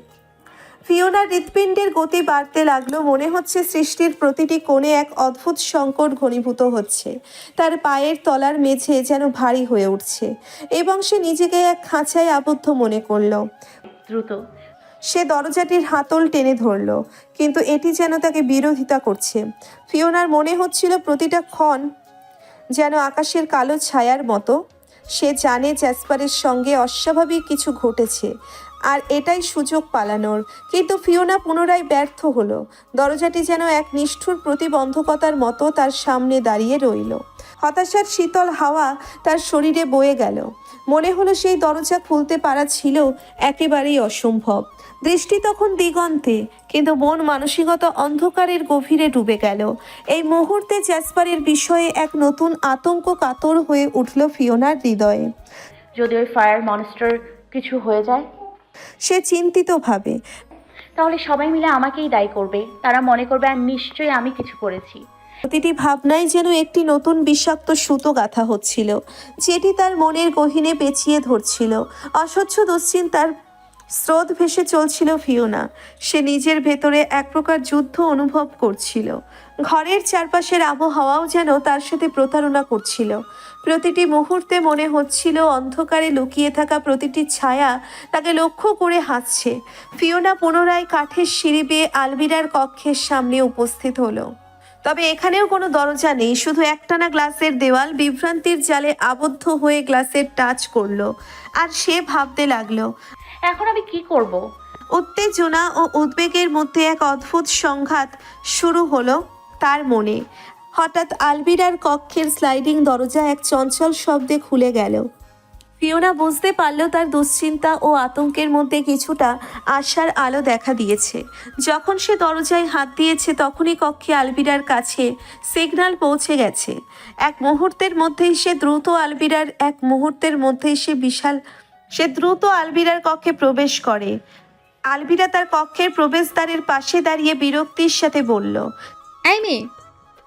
ফিওনার হৃৎপিণ্ডের গতি বাড়তে লাগলো। মনে হচ্ছে সৃষ্টির প্রতিটি কোণে এক অদ্ভুত সংকট ঘনীভূত হচ্ছে। তার পায়ের তলার মেঝে যেন ভারী হয়ে উঠছে এবং সে নিজেকে এক খাঁচায় আবদ্ধ মনে করলো।
দ্রুত
সে দরজাটির হাতল টেনে ধরল, কিন্তু এটি যেন তাকে বিরোধিতা করছে। ফিওনার মনে হচ্ছিল প্রতিটা ক্ষণ যেন আকাশের কালো ছায়ার মতো। সে জানে জ্যাসপারের সঙ্গে অস্বাভাবিক কিছু ঘটেছে, আর এটাই সুযোগ পালানোর। কিন্তু ফিওনা পুনরায় ব্যর্থ হলো। দরজাটি যেন এক নিষ্ঠুর প্রতিবন্ধকতার মতো তার সামনে দাঁড়িয়ে রইল। হতাশার শীতল হাওয়া তার শরীরে বয়ে গেল। মনে হলো সেই দরজা খুলতে পারা ছিল একেবারেই অসম্ভব। দৃষ্টি তখন দিগন্তে, কিন্তু মন মানসিকতা অন্ধকারের গভীরে ডুবে গেল। এই মুহূর্তে জ্যাসপারের বিষয়ে এক নতুন আতঙ্ক কাতর হয়ে উঠল ফিওনার হৃদয়ে।
যদি ওই ফায়ার মনস্টার কিছু হয়ে যায়,
সে চিন্তিত ভাবে।
তাহলে সবাই মিলে আমাকেই দায়ী করবে। তারা মনে করবে আর নিশ্চয়ই আমি কিছু করেছি।
প্রতিটি ভাবনায় যেন একটি নতুন বিষাক্ত সুতো গাঁথা হচ্ছিল, যেটি তার মনের গহীনে পেঁচিয়ে ধরছিল। অস্বচ্ছ দুশ্চিন্তার স্রোত ভেসে চলছিল ফিওনা। সে নিজের ভেতরে এক প্রকার যুদ্ধ অনুভব করছিল। ঘরের চারপাশের আবহাওয়াও যেন তার সাথে প্রতারণা করছিল। প্রতিটি মুহূর্তে মনে হচ্ছিল অন্ধকারে লুকিয়ে থাকা প্রতিটি ছায়া তাকে লক্ষ্য করে হাসছে। ফিওনা পুনরায় কাঠের সিঁড়ি বেয়ে আলবিরার কক্ষের সামনে উপস্থিত হলো। তবে এখানেও কোনো দরজা নেই, শুধু একটানা গ্লাসের দেওয়াল বিভ্রান্তির জালে আবদ্ধ হয়ে গ্লাসের টাচ করলো। আর সে ভাবতে লাগলো।
এখন আমি কি করব?
উত্তেজনা ও উদ্বেগের মধ্যে এক অদ্ভুত সংঘাত শুরু হলো তার মনে। হঠাৎ আলবিরার কক্ষের স্লাইডিং দরজা এক চঞ্চল শব্দে খুলে গেল। ফিওনা বুঝতে পারল তার দুশ্চিন্তা ও আতঙ্কের মধ্যে কিছুটা আশার আলো দেখা দিয়েছে। যখন সে দরজায় হাত দিয়েছে তখনই কক্ষে আলবিরার কাছে সিগন্যাল পৌঁছে গেছে। এক মুহূর্তের মধ্যেই সে দ্রুত আলবিরার কক্ষে প্রবেশ করে। আলবিরা তার কক্ষের প্রবেশদ্বারের পাশে দাঁড়িয়ে বিরক্তির সাথে বলল।
এই মেয়ে,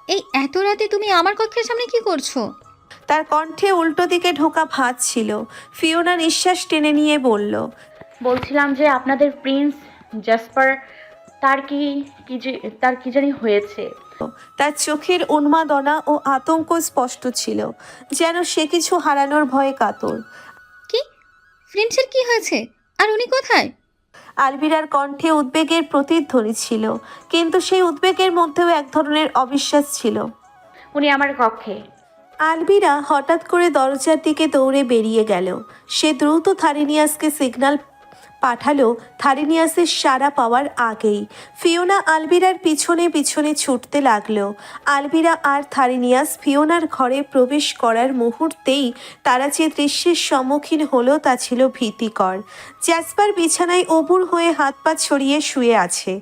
এই এত রাতে তুমি আমার কক্ষের সামনে কি করছো?
তার কণ্ঠে উল্টো দিকে ঢোকা ভাঁজ ছিল। ফিওনা নিঃশ্বাস টেনে নিয়ে বলল।
বলছিলাম যে আপনাদের প্রিন্স জাসপার, তার কি জানি হয়েছে।
তার চোখের উন্মাদনা ও আতঙ্ক স্পষ্ট ছিল, যেন সে কিছু হারানোর ভয়ে কাতর।
কি? প্রিন্সের কি হয়েছে? আর উনি কোথায়?
আলবিরার কণ্ঠে উদ্বেগের প্রতিধ্বনি ছিল, কিন্তু সেই উদ্বেগের মধ্যেও এক ধরনের অবিশ্বাস ছিল।
উনি আমার কক্ষে।
আলবিরা হঠাৎ করে দরজার দিকে দৌড়ে বেরিয়ে গেল। সে দ্রুত থারিনিয়াসকে সিগন্যাল পাঠালো। থারিনিয়াসের সাড়া পাওয়ার আগেই ফিওনা আলবিরার পিছনে পিছনে ছুটতে লাগলো। আলবিরা আর থারিনিয়াস ফিওনার ঘরে প্রবেশ করার মুহূর্তেই তারা যে দৃশ্যের সম্মুখীন হলো তা ছিল ভীতিকর। জ্যাসপার বিছানায় অবুর হয়ে হাত পা ছড়িয়ে শুয়ে আছে,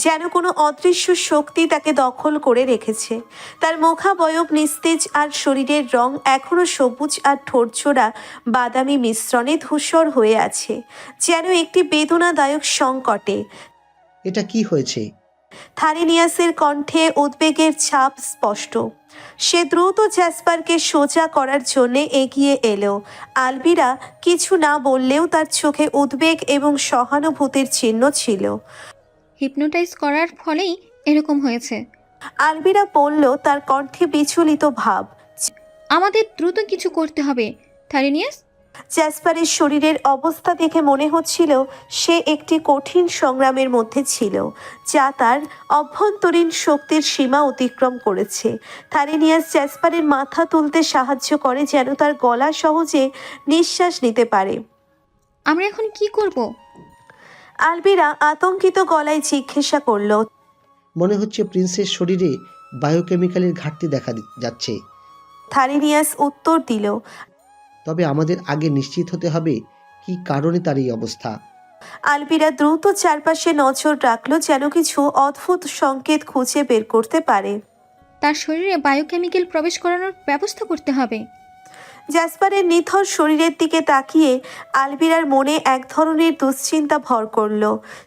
যেন কোনো অদৃশ্য শক্তি তাকে দখল করে রেখেছে। তার মুখাবয়ব নিস্তেজ আর শরীরের রং এখনো সবুজ আর ঠোঁটজোড়া বাদামি মিশ্রণে ধূসর হয়ে আছে, যেন একটি বেদনাদায়ক সংকটে।
এটা কি হয়েছে?
থারিনিয়াসের কণ্ঠে উদ্বেগের ছাপ স্পষ্ট। সে দ্রুত জ্যাসপারকে সোজা করার জন্য এগিয়ে এলো। আলবিরা কিছু না বললেও তার চোখে উদ্বেগ এবং সহানুভূতির চিহ্ন ছিল।
হিপনোটাইজ করার ফলেই এরকম হয়েছে।
আলবিরা বলল, তার কণ্ঠে বিচলিত ভাব।
আমাদের দ্রুত কিছু করতে হবে, থারিনিয়াস।
জ্যাসপারের শরীরের অবস্থা দেখে মনে হচ্ছিল সে একটি কঠিন সংগ্রামের মধ্যে ছিল, যা তার অভ্যন্তরীণ শক্তির সীমা অতিক্রম করেছে। থারিনিয়াস জ্যাসপারের মাথা তুলতে সাহায্য করে, যেন তার গলা সহজে নিঃশ্বাস নিতে পারে।
আমরা এখন কি করব?
আলবিরা আতঙ্কিত গলায় জিজ্ঞাসা করল।
মনে হচ্ছে প্রিন্সের শরীরে বায়োকেমিক্যালের ঘাটতি দেখা যাচ্ছে।
থারিনিয়াস উত্তর দিল।
তবে আমাদের আগে নিশ্চিত হতে হবে কি কারণে তার এই অবস্থা।
আলবিরা দ্রুত চারপাশে নজর রাখলো, যেন কিছু অদ্ভুত সংকেত খুঁজে বের করতে পারে।
তার শরীরে বায়োকেমিক্যাল প্রবেশ করানোর ব্যবস্থা করতে হবে।
জ্যাসপারের নিথর শরীরের দিকে তাকিয়ে আলবিরার মনে এক ধরনের দুশ্চিন্তা ভর করল।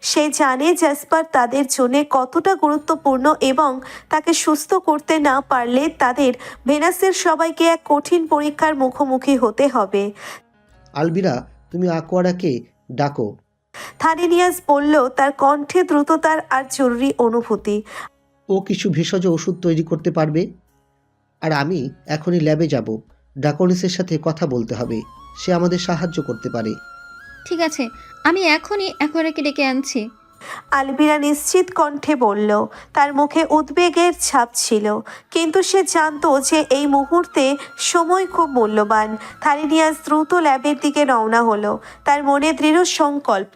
সে জানে জ্যাসপার তাদের জন্য কতটা গুরুত্বপূর্ণ এবং তাকে সুস্থ করতে না পারলে তাদের ভেনাসের সবাইকে এক কঠিন পরীক্ষার মুখোমুখি হতে হবে।
আলবিরা, তুমি আকোয়ারাকে ডাকো।
থারিনিয়াস বলল, তার কণ্ঠে দ্রুততার আর জরুরি অনুভূতি।
ও কিছু ভেষজ ওষুধ তৈরি করতে পারবে। আর আমি এখনই ল্যাবে যাব। ড্রাকোনিসের সাথে কথা বলতে হবে, সে আমাদের সাহায্য করতে পারে।
ঠিক আছে, আমি এখনই একরাকে ডেকে আনছি।
আলবিরা নিশ্চিত কণ্ঠে বলল। তার মুখে উদ্বেগের ছাপ ছিল, কিন্তু সে জানতো যে এই মুহূর্তে সময় খুব মূল্যবান। থারিনিয়াস দ্রুত ল্যাবের দিকে রওনা হলো। তার মনে দৃঢ় সংকল্প।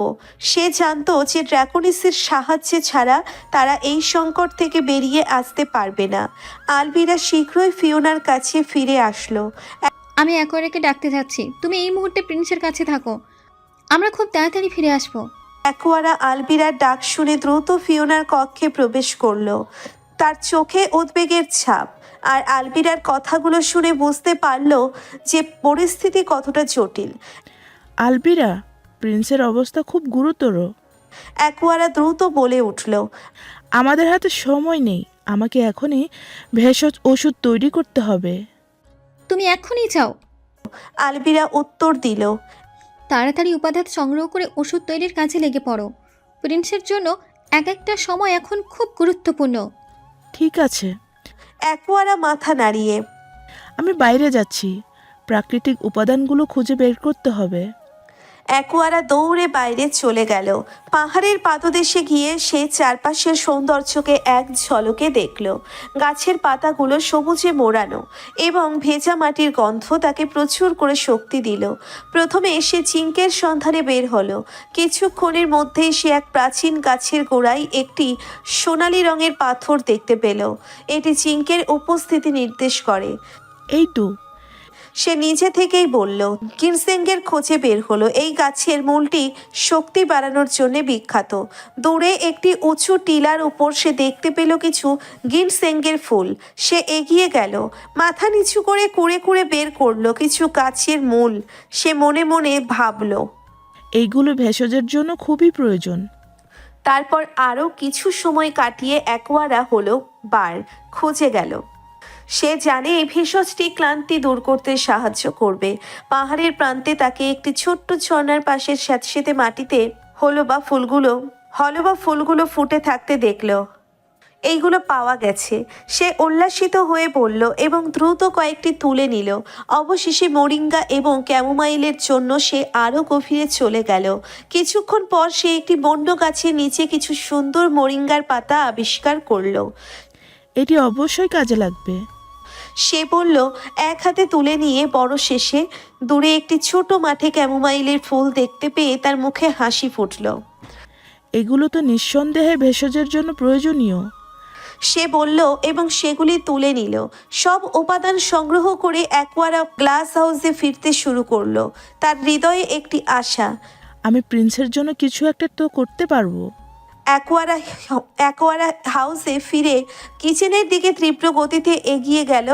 সে জানতো যে ড্রাকোনিসের সাহায্যে ছাড়া তারা এই সংকট থেকে বেরিয়ে আসতে পারবে না। আলবিরা শীঘ্রই ফিওনার কাছে ফিরে আসলো।
আমি একরাকে ডাকতে যাচ্ছি, তুমি এই মুহূর্তে প্রিন্সের কাছে থাকো, আমরা খুব তাড়াতাড়ি ফিরে আসবো।
অ্যাকোয়ারা আলবিরার ডাক শুনে দ্রুত ফিওনার কক্ষে প্রবেশ করলো। তার চোখে উদ্বেগের ছাপ, আর আলবিরার কথাগুলো শুনে বুঝতে পারল যে পরিস্থিতি কতটা জটিল।
আলবিরা, প্রিন্সের অবস্থা খুব গুরুতর।
অ্যাকোয়ারা দ্রুত বলে উঠল।
আমাদের হাতে সময় নেই, আমাকে এখনই ভেষজ ওষুধ তৈরি করতে হবে।
তুমি এখনই যাও।
আলবিরা উত্তর দিল।
তাড়াতাড়ি উপাদান সংগ্রহ করে ওষুধ তৈরির কাজে লেগে পড়ো। প্রিন্সের জন্য এক একটা সময় এখন খুব গুরুত্বপূর্ণ।
ঠিক আছে।
অ্যাকোয়ারা মাথা নাড়িয়ে।
আমি বাইরে যাচ্ছি, প্রাকৃতিক উপাদানগুলো খুঁজে বের করতে হবে।
অ্যাকোয়ারা দৌড়ে বাইরে চলে গেল। পাহাড়ের পাদদেশে গিয়ে সে চারপাশের সৌন্দর্যকে এক ঝলকে দেখল। গাছের পাতাগুলো সবুজে মোড়ানো এবং ভেজা মাটির গন্ধ তাকে প্রচুর করে শক্তি দিল। প্রথমে সে চিঙ্কের সন্ধানে বের হলো। কিছুক্ষণের মধ্যেই সে এক প্রাচীন গাছের গোড়ায় একটি সোনালী রঙের পাথর দেখতে পেল। এটি চিঙ্কের উপস্থিতি নির্দেশ করে।
এই তো।
সে নিজে থেকেই বলল। গিনসেঙ্গের খোঁজে বের হলো। এই গাছের মূলটি শক্তি বাড়ানোর জন্য বিখ্যাত। দূরে একটি উঁচু টিলার উপর সে দেখতে পেল কিছু গিনসেঙ্গের ফুল। সে এগিয়ে গেল, মাথা নিচু করে কুড়ে কুড়ে বের করলো কিছু গাছের মূল। সে মনে মনে ভাবল,
এইগুলো ভেষজের জন্য খুবই প্রয়োজন।
তারপর আরও কিছু সময় কাটিয়ে অ্যাকোয়ারা হলো বার খুঁজে গেল। সে জানে এই ভেষজটি ক্লান্তি দূর করতে সাহায্য করবে। পাহাড়ের প্রান্তে তাকে একটি ছোট্ট ঝর্ণার পাশে স্যাঁতসেঁতে মাটিতে হলবা ফুলগুলো ফুটে থাকতে দেখল। এইগুলো পাওয়া গেছে। সে উল্লাসিত হয়ে বলল এবং দ্রুত কয়েকটি তুলে নিল। অবশেষে মোরিঙ্গা এবং ক্যামোমাইলের জন্য সে আরও গভীরে চলে গেল। কিছুক্ষণ পর সে একটি বন্য গাছের নিচে কিছু সুন্দর মোরিঙ্গার পাতা আবিষ্কার করলো।
এটি অবশ্যই কাজে লাগবে।
সে বলল, এক হাতে তুলে নিয়ে। বড় শেষে দূরে একটি ছোট মাঠে ক্যামোমাইলের ফুল দেখতে পেয়ে তার মুখে হাসি ফুটল।
এগুলো তো নিঃসন্দেহে ভেষজের জন্য প্রয়োজনীয়।
সে বলল এবং সেগুলি তুলে নিল। সব উপাদান সংগ্রহ করে অ্যাকোয়ারা গ্লাস হাউসে ফিরতে শুরু করলো। তার হৃদয়ে একটি আশা।
আমি প্রিন্সের জন্য কিছু একটা তো করতে পারবো।
অ্যাকোয়ারা হাউসে ফিরে কিচেনের দিকে তীব্র গতিতে এগিয়ে গেল।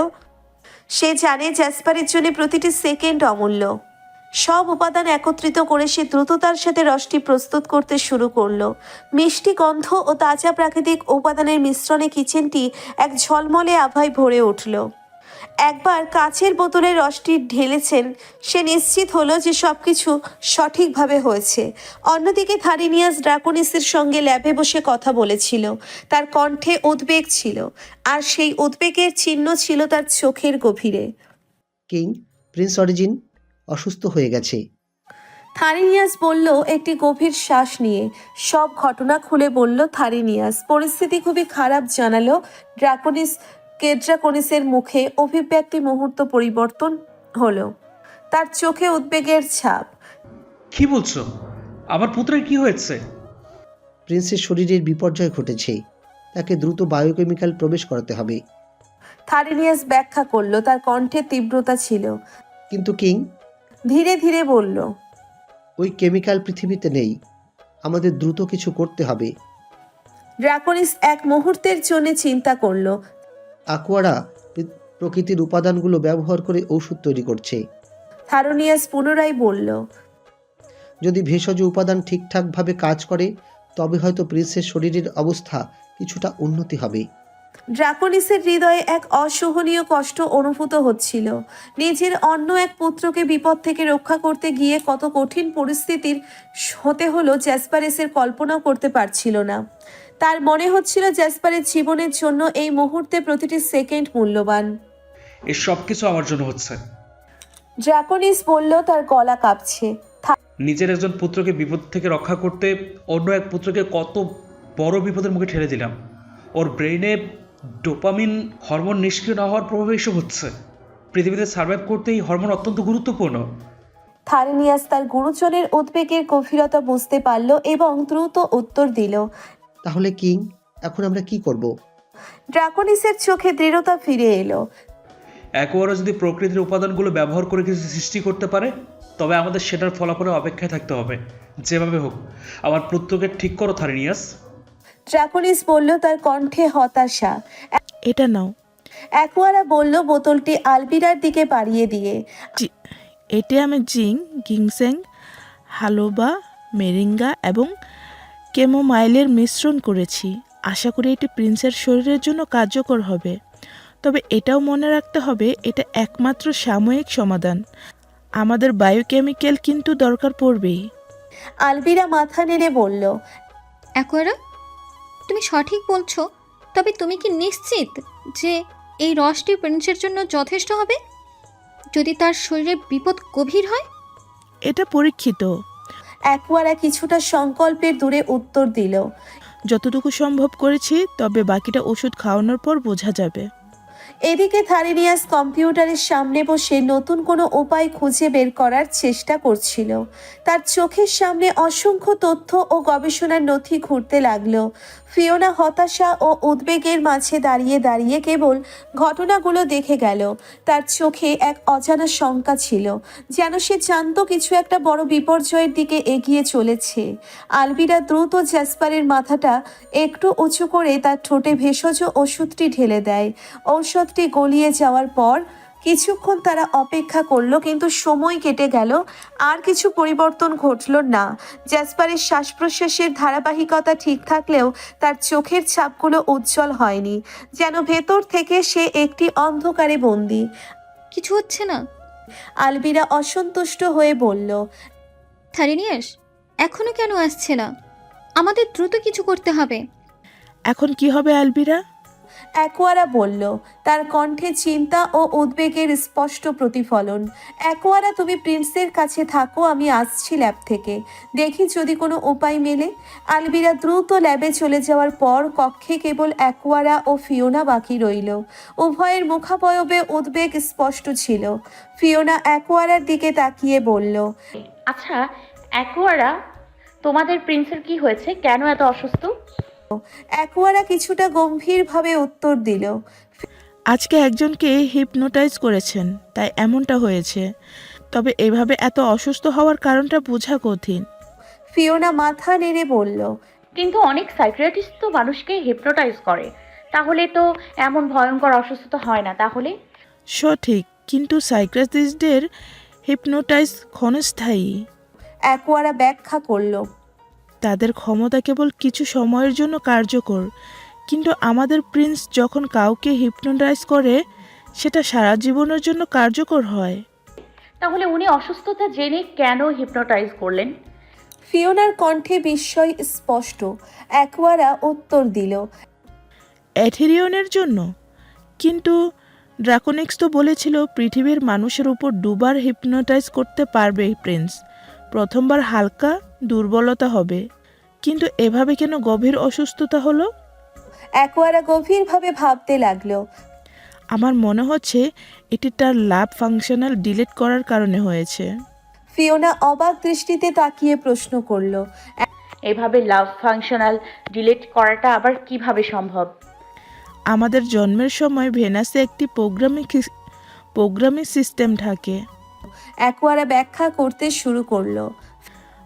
সে জানে জ্যাসপারের জন্য প্রতিটি সেকেন্ড অমূল্য। সব উপাদান একত্রিত করে সে দ্রুততার সাথে রসটি প্রস্তুত করতে শুরু করলো। মিষ্টি গন্ধ ও তাজা প্রাকৃতিক উপাদানের মিশ্রণে কিচেনটি এক ঝলমলে আভায় ভরে উঠল। একবার কাচের বোতলে রসটি ঢেলেছেন, সে নিশ্চিত হলো যে সব কিছু সঠিকভাবে হয়েছে। অন্যদিকে থারিনিয়াস ড্রাকোনিসের সঙ্গে ল্যাবে বসে কথা বলেছিল। তার কণ্ঠে উদ্বেগ ছিল, আর সেই উদ্বেগের চিহ্ন ছিল তার চোখের গভীরে।
কিং, প্রিন্স অরিজিন অসুস্থ হয়ে গেছে।
থারিনিয়াস বলল একটি গভীর শ্বাস নিয়ে। সব ঘটনা খুলে বলল থারিনিয়াস। পরিস্থিতি খুবই খারাপ জানালো ড্রাকোনিসের মুখে অভিব্যক্তি মুহূর্ত পরিবর্তন হলো। তার চোখে উদ্বেগের ছাপ।
কি বলছো? আমার পুত্রের কি হয়েছে?
প্রিন্সের শরীরের বিপর্যয় ঘটেছে, তাকে দ্রুত বায়োকেমিক্যাল প্রবেশ করাতে হবে।
থারিনিয়াস ব্যাখ্যা করলো, তার কণ্ঠে তীব্রতা ছিল।
কিন্তু কিং,
ধীরে ধীরে বলল,
ওই কেমিক্যাল পৃথিবীতে নেই। আমাদের দ্রুত কিছু করতে হবে।
ড্রাকোনিস এক মুহূর্তের জন্য চিন্তা করলো।
অ্যাকোয়ারা প্রকৃতির উপাদানগুলো ব্যবহার করে ঔষধ তৈরি করছে।
থারিনিয়াস পুনরায় বলল,
যদি ভেষজ উপাদান ঠিকঠাকভাবে কাজ করে তবে হয়তো প্রিন্সের শরীরের অবস্থা কিছুটা উন্নতি হবে।
ড্রাকোনিসের হৃদয়ে এক অসহনীয় কষ্ট অনুভূত হচ্ছিল। নিজের অন্য এক পুত্রকে বিপদ থেকে রক্ষা করতে গিয়ে কত কঠিন পরিস্থিতির হতে হলো জ্যাসপারেসের কল্পনাও করতে পারছিল না। তার মনে হচ্ছিল জ্যাসপারের জীবনের জন্য এই মুহূর্তে প্রতিটি সেকেন্ড মূল্যবান।
এই সব কিছু আমার জন্য হচ্ছে।
ড্রাকোনিস বলল, তার গলা কাঁপছে।
নিজের একজন পুত্রকে বিপদ থেকে রক্ষা করতে অন্য এক পুত্রকে কত বড় বিপদের মুখে ঠেলে দিলাম। ওর ব্রেইনে ডোপামিন হরমোন নিষ্ক্রিয় না হওয়ার প্রভাবে এসব হচ্ছে। পৃথিবীতে সার্ভাইভ করতে এই হরমোন অত্যন্ত গুরুত্বপূর্ণ।
থারিনিয়াস তার গুরুজনের উদ্বেগের গভীরতা বুঝতে পারল এবং দ্রুত উত্তর দিল,
তাহলে কিং, এখন আমরা কি করব?
ড্রাকোনিসের চোখে দৃঢ়তা ফিরে এলো।
অ্যাকোয়ারা যদি প্রকৃতির উপাদানগুলো ব্যবহার করে কিছু সৃষ্টি করতে পারে তবে আমাদের সেটার ফলাফলের অপেক্ষায় থাকতে হবে। যেভাবে হোক আমার পুত্রকে ঠিক করো থারিনিয়াস।
ড্রাকোনিস বলল, তার কণ্ঠে হতাশা।
এটা নাও।
অ্যাকোয়ারা বলল, বোতলটি আলবিরার দিকে বাড়িয়ে দিয়ে,
এতে আমি গিনসেং, হালোবা, মেরিঙ্গা এবং ক্যামোমাইলের মিশ্রণ করেছি। আশা করি এটি প্রিন্সের শরীরের জন্য কার্যকর হবে। তবে এটাও মনে রাখতে হবে এটা একমাত্র সাময়িক সমাধান। আমাদের বায়োকেমিক্যাল কিন্তু দরকার পড়বেই।
আলবিরা মাথা নেড়ে বলল,
অ্যাকোয়ারা, তুমি সঠিক বলছো। তবে তুমি কি নিশ্চিত যে এই রসটি প্রিন্সের জন্য যথেষ্ট হবে যদি তার শরীরে বিপদ গভীর হয়?
এটা পরীক্ষিত।
অ্যাকোয়ারা কিছুটা সংকল্পের দূরে উত্তর দিল।
যতটুকু সম্ভব করেছি, তবে বাকিটা ওষুধ খাওয়ানোর পর বোঝা যাবে।
এদিকে থারিনিয়াস কম্পিউটারের সামনে বসে নতুন কোনো উপায় খুঁজে বের করার চেষ্টা করছিল। তার চোখের সামনে অসংখ্য তথ্য ও গবেষণার নথি ঘুরতে লাগলো। ফিওনা হতাশা ও উদ্বেগের মাঝে দাঁড়িয়ে দাঁড়িয়ে কেবল ঘটনাগুলো দেখে গেল। তার চোখে এক অজানা শঙ্কা ছিল, যেন সে জানত কিছু একটা বড় বিপর্যয়ের দিকে এগিয়ে চলেছে। আলভিরা দ্রুত জ্যাসপারের মাথাটা একটু উঁচু করে তার ঠোঁটে ভেষজ ওষুধটি ঢেলে দেয়। ঔষধটি গলিয়ে যাওয়ার পর কিছুক্ষণ তারা অপেক্ষা করলো, কিন্তু সময় কেটে গেল, আর কিছু পরিবর্তন ঘটল না। জ্যাসপারের শ্বাস প্রশ্বাসের ধারাবাহিকতা ঠিক থাকলেও তার চোখের ছাপগুলো উজ্জ্বল হয়নি, যেন ভেতর থেকে সে একটি অন্ধকারে বন্দী।
কিছু হচ্ছে না।
আলবিরা অসন্তুষ্ট হয়ে বলল,
থারিনিয়াস এখনো কেন আসছে না? আমাদের দ্রুত কিছু করতে হবে।
এখন কি হবে আলবিরা?
অ্যাকোয়ারা বলল, তার কণ্ঠে চিন্তা ও উদ্বেগের স্পষ্ট প্রতিফলন। অ্যাকোয়ারা, তুমি প্রিন্সের কাছে থাকো, আমি আসছি ল্যাব থেকে, দেখি যদি কোনো উপায় মেলে। আলবিরা দ্রুত ল্যাবে চলে যাওয়ার পর কক্ষে কেবল অ্যাকোয়ারা ও ফিওনা বাকি রইল। উভয়ের মুখাবয়বে উদ্বেগ স্পষ্ট ছিল। ফিওনা অ্যাকোয়ারার দিকে তাকিয়ে বলল,
আচ্ছা অ্যাকোয়ারা, তোমাদের প্রিন্সের কি হয়েছে? কেন এত অসুস্থ?
অ্যাকোয়ারা কিছুটা গম্ভীরভাবে উত্তর দিল,
আজকে একজনকে হিপনোটাইজ করেছেন, তাই এমনটা হয়েছে। তবে এভাবে এত অসুস্থ হওয়ার কারণটা বোঝা কঠিন।
ফিওনা মাথা নেড়ে বলল,
কিন্তু অনেক সাইকিয়াট্রিস্ট তো মানুষকে হিপনোটাইজ করে, তাহলে তো এমন ভয়ঙ্কর অসুস্থতা হয় না তাহলে?
সঠিক, কিন্তু সাইকিয়াট্রিস্টদের হিপনোটাইজ ক্ষণস্থায়ী।
অ্যাকোয়ারা ব্যাখ্যা করল।
তাদের ক্ষমতা কেবল কিছু সময়ের জন্য কার্যকর, কিন্তু আমাদের প্রিন্স যখন কাউকে হিপনোটাইজ করে, সেটা সারা জীবনের জন্য কার্যকর হয়।
তাহলে উনি অসুস্থতা জেনে কেন হিপনোটাইজ করলেন?
ফিওনার কণ্ঠে বিস্ময় স্পষ্ট। অ্যাকোয়ারা উত্তর দিল,
অ্যাথেরিয়নের জন্য। কিন্তু ড্রাকোনিক্স তো বলেছিল পৃথিবীর মানুষের উপর দুবার হিপনোটাইজ করতে পারবে প্রিন্স। প্রথমবার হালকা দুর্বলতা হবে, কিন্তু এভাবে কেন গভীর অসুস্থতা হলো?
অ্যাকোয়ারা গভীরভাবে ভাবতে লাগলো।
আমার মনে হচ্ছে এটি তার ল্যাব ফাংশনাল ডিলিট করার কারণে হয়েছে।
ফিওনা অবাক দৃষ্টিতে তাকিয়ে প্রশ্ন করল,
এভাবে লাভ ফাংশনাল ডিলিট করাটা আবার কিভাবে সম্ভব?
আমাদের জন্মের সময় ভেনাসে একটি প্রোগ্রামিং সিস্টেম থাকে।
অ্যাকোয়ারা ব্যাখ্যা করতে শুরু করলো।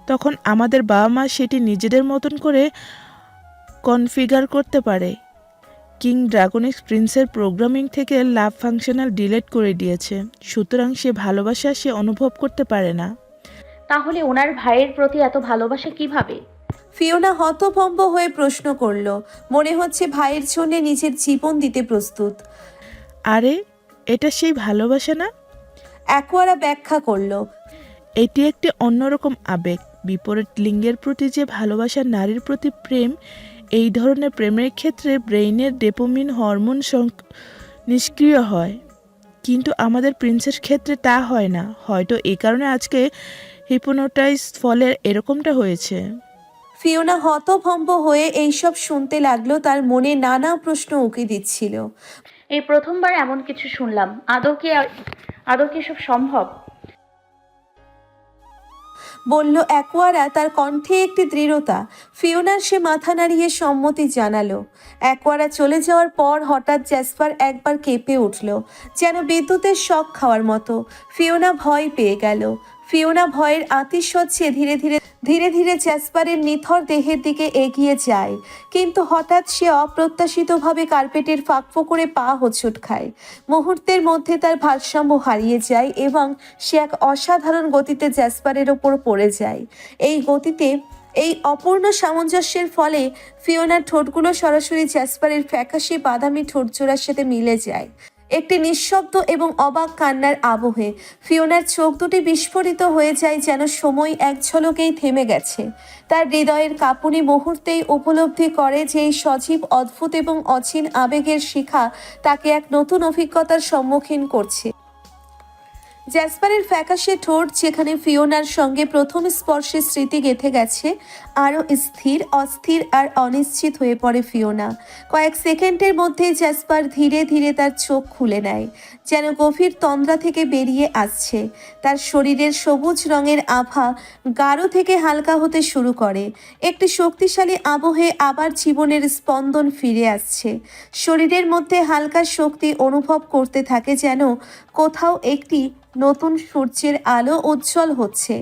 তখন আমাদের বাবা মা সেটি নিজেদের মতন করে কনফিগার করতে পারে। কিং ড্রাগনিক্স প্রিন্সের প্রোগ্রামিং থেকে লাভ ফাংশনাল ডিলিট করে দিয়েছে, সুতরাং সে ভালোবাসা সে অনুভব করতে পারে না।
তাহলে ওনার ভাইয়ের প্রতি এত ভালোবাসা কিভাবে?
ফিওনা হতভম্ব হয়ে প্রশ্ন করল, মনে হচ্ছে ভাইয়ের জন্য নিজের জীবন দিতে প্রস্তুত।
আরে এটা সেই ভালোবাসা না।
অ্যাকোয়ারা ব্যাখ্যা করল,
এটি একটি অন্যরকম আবেগ। বিপরীত লিঙ্গের প্রতি যে ভালোবাসা, নারীর প্রতি প্রেম, এই ধরনের প্রেমের ক্ষেত্রে ব্রেইনের ডোপামিন হরমোন নিষ্ক্রিয় হয়, কিন্তু আমাদের প্রিন্সের ক্ষেত্রে তা হয় না। হয়তো এই কারণে আজকে হিপনোটাইজ ফলে এরকমটা হয়েছে।
ফিওনা হতভম্ব হয়ে এইসব শুনতে লাগলো। তার মনে নানা প্রশ্ন উকি দিচ্ছিল।
এই প্রথমবার এমন কিছু শুনলাম। আদৌ কি সব সম্ভব?
বলল অ্যাকোয়ারা, তার কণ্ঠে একটি দৃঢ়তা। ফিওনার সে মাথা নাড়িয়ে সম্মতি জানালো। অ্যাকোয়ারা চলে যাওয়ার পর হঠাৎ জ্যাসপার একবার কেঁপে উঠল, যেন বিদ্যুতের শক খাওয়ার মতো। ফিওনা ভয় পেয়ে গেল। ফিওনা ভয়ের আতিশয্যে ধীরে ধীরে জ্যাসপারের নিথর দেহের দিকে এগিয়ে যায়, কিন্তু হঠাৎ সে অপ্রত্যাশিতভাবে কার্পেটের ফাঁকফোকরে পা হোঁচট খায়। মুহূর্তের মধ্যে তার ভারসাম্য হারিয়ে যায় এবং সে এক অসাধারণ গতিতে জ্যাসপারের ওপর পড়ে যায়। এই অপূর্ণ সামঞ্জস্যের ফলে ফিওনার ঠোঁটগুলো সরাসরি জ্যাসপারের ফ্যাকাশে বাদামি ঠোঁটজোড়ার সাথে মিলে যায়। একটি নিঃশব্দ এবং অবাক কান্নার আবহে ফিওনার চোখ দুটি বিস্ফোরিত হয়ে যায়, যেন সময় এক ঝলকেই থেমে গেছে। তার হৃদয়ের কাঁপুনি মুহূর্তেই উপলব্ধি করে যে এই সজীব, অদ্ভুত এবং অচিন আবেগের শিখা তাকে এক নতুন অভিজ্ঞতার সম্মুখীন করছে। জ্যাসপারের ফ্যাকাশে ঠোঁট, যেখানে ফিওনার সঙ্গে প্রথম স্পর্শের স্মৃতি গেঁথে গেছে, আরও স্থির, অস্থির আর অনিশ্চিত হয়ে পড়ে ফিওনা। কয়েক সেকেন্ডের মধ্যেই জ্যাসপার ধীরে ধীরে তার চোখ খুলে নেয়, যেন গভীর তন্দ্রা থেকে বেরিয়ে আসছে। তার শরীরের সবুজ রঙের আভা গাঢ় থেকে হালকা হতে শুরু করে। একটি শক্তিশালী আবহে আবার জীবনের স্পন্দন ফিরে আসছে। শরীরের মধ্যে হালকা শক্তি অনুভব করতে থাকে, যেন কোথাও একটি নতুন সূর্যের আলো উজ্জ্বল হচ্ছে।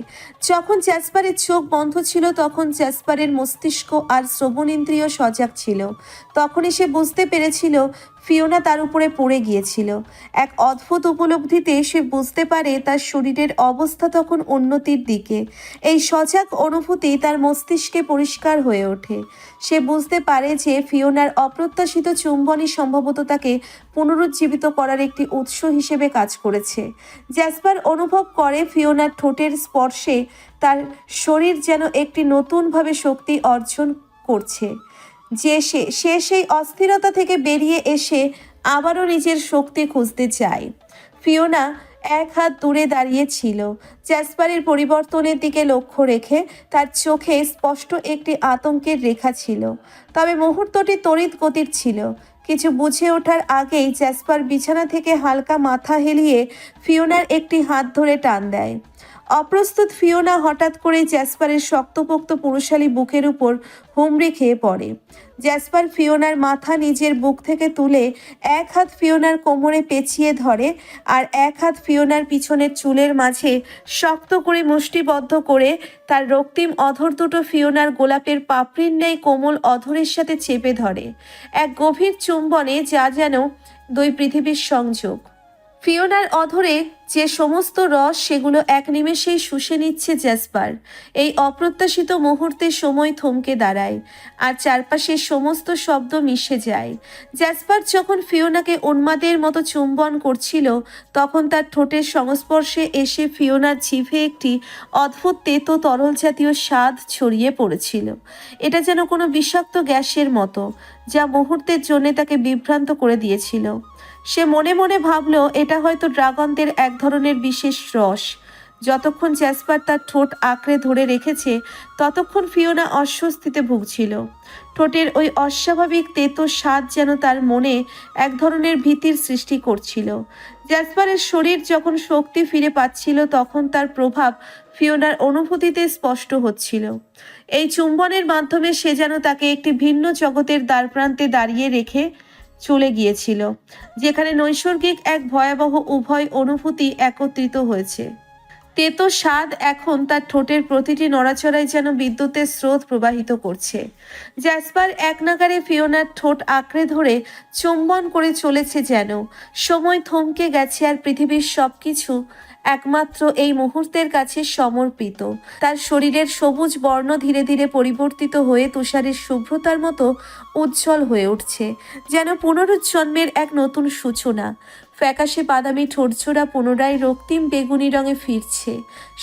যখন জ্যাসপারের চোখ বন্ধ ছিল, তখন জ্যাসপারের মস্তিষ্ক আর শ্রবণেন্দ্রিয় সজাগ ছিল। তখনই সে বুঝতে পেরেছিল ফিওনা তার উপরে পড়ে গিয়েছিল। এক অদ্ভুত উপলব্ধিতে সে বুঝতে পারে তার শরীরের অবস্থা তখন উন্নতির দিকে। এই সজাগ অনুভূতি তার মস্তিষ্কে পরিষ্কার হয়ে ওঠে। সে বুঝতে পারে যে ফিওনার অপ্রত্যাশিত চুম্বনই সম্ভবত তাকে পুনরুজ্জীবিত করার একটি উৎস হিসেবে কাজ করেছে। জ্যাসপার অনুভব করে ফিওনার ঠোঁটের স্পর্শে তার শরীর যেন একটি নতুনভাবে শক্তি অর্জন করছে, যে সে সেই অস্থিরতা থেকে বেরিয়ে এসে আবারও নিজের শক্তি খুঁজতে চায়। ফিওনা এক হাত দূরে দাঁড়িয়ে ছিল, জ্যাসপারের পরিবর্তনের দিকে লক্ষ্য রেখে। তার চোখে স্পষ্ট একটি আতঙ্কের রেখা ছিল, তবে মুহূর্তটি তড়িৎ গতির ছিল। কিছু বুঝে ওঠার আগেই জ্যাসপার বিছানা থেকে হালকা মাথা হেলিয়ে ফিওনার একটি হাত ধরে টান দেয়। অপ্রস্তুত ফিওনা হঠাৎ করে জ্যাসপারের শক্তপোক্ত পুরুষালী বুকের উপর হুমড়ি খেয়ে পড়ে। জ্যাসপার ফিওনার মাথা নিজের বুক থেকে তুলে এক হাত ফিওনার কোমরে পেঁচিয়ে ধরে, আর এক হাত ফিওনার পিছনের চুলের মাঝে শক্ত করে মুষ্টিবদ্ধ করে তার রক্তিম অধর দুটো ফিওনার গোলাপের পাপড়ির ন্যায় কোমল অধরের সাথে চেপে ধরে, এক গভীর চুম্বনে যা যেন দুই পৃথিবীর সংযোগ। ফিওনার অধরে যে সমস্ত রস, সেগুলো এক নিমেষেই শুষে নিচ্ছে জ্যাসপার। এই অপ্রত্যাশিত মুহূর্তে সময় থমকে দাঁড়ায়, আর চারপাশের সমস্ত শব্দ মিশে যায়। জ্যাসপার যখন ফিওনাকে উন্মাদের মতো চুম্বন করছিল, তখন তার ঠোঁটের সংস্পর্শে এসে ফিওনার জিভে একটি অদ্ভুত তেতো তরল জাতীয় স্বাদ ছড়িয়ে পড়েছিল। এটা যেন কোনো বিষাক্ত গ্যাসের মতো, যা মুহূর্তের জন্য তাকে বিভ্রান্ত করে দিয়েছিল। সে মনে মনে ভাবল, এটা হয়তো ড্রাগনদের এক ধরনের বিশেষ রস। যতক্ষণ জ্যাসপার তার ঠোঁট আঁকড়ে ধরে রেখেছে, ততক্ষণ ফিওনা অস্বস্তিতে ভুগছিল। ঠোঁটের ওই অস্বাভাবিক তেতো স্বাদ যেন তার মনে এক ধরনের ভীতির সৃষ্টি করছিল। জ্যাসপারের শরীর যখন শক্তি ফিরে পাচ্ছিল, তখন তার প্রভাব ফিওনার অনুভূতিতে স্পষ্ট হচ্ছিল। এই চুম্বনের মাধ্যমে সে যেন তাকে একটি ভিন্ন জগতের দ্বারপ্রান্তে দাঁড়িয়ে রেখে চলে গিয়েছিল, যেখানে নৈসর্গিক এক ভয়াবহ উভয় অনুভূতি একত্রিত হয়েছে। তেতো স্বাদ এখন তার ঠোঁটের প্রতিটি নড়াচড়ায় যেন বিদ্যুতের স্রোত প্রবাহিত করছে। জ্যাসপার এক নাগারে ফিওনার ঠোঁট আঁকড়ে ধরে চুম্বন করে চলেছে, যেন সময় থমকে গেছে আর পৃথিবীর সবকিছু একমাত্র এই মুহূর্তের কাছে সমর্পিত। তার শরীরের সবুজ বর্ণ ধীরে ধীরে পরিবর্তিত হয়ে তুষারের শুভ্রতার মতো উজ্জ্বল হয়ে উঠছে, যেন পুনরুজ্জন্মের এক নতুন সূচনা। ফ্যাকাশে বাদামি ঠোঁটজোড়া পুনরায় রক্তিম বেগুনি রঙে ফিরছে,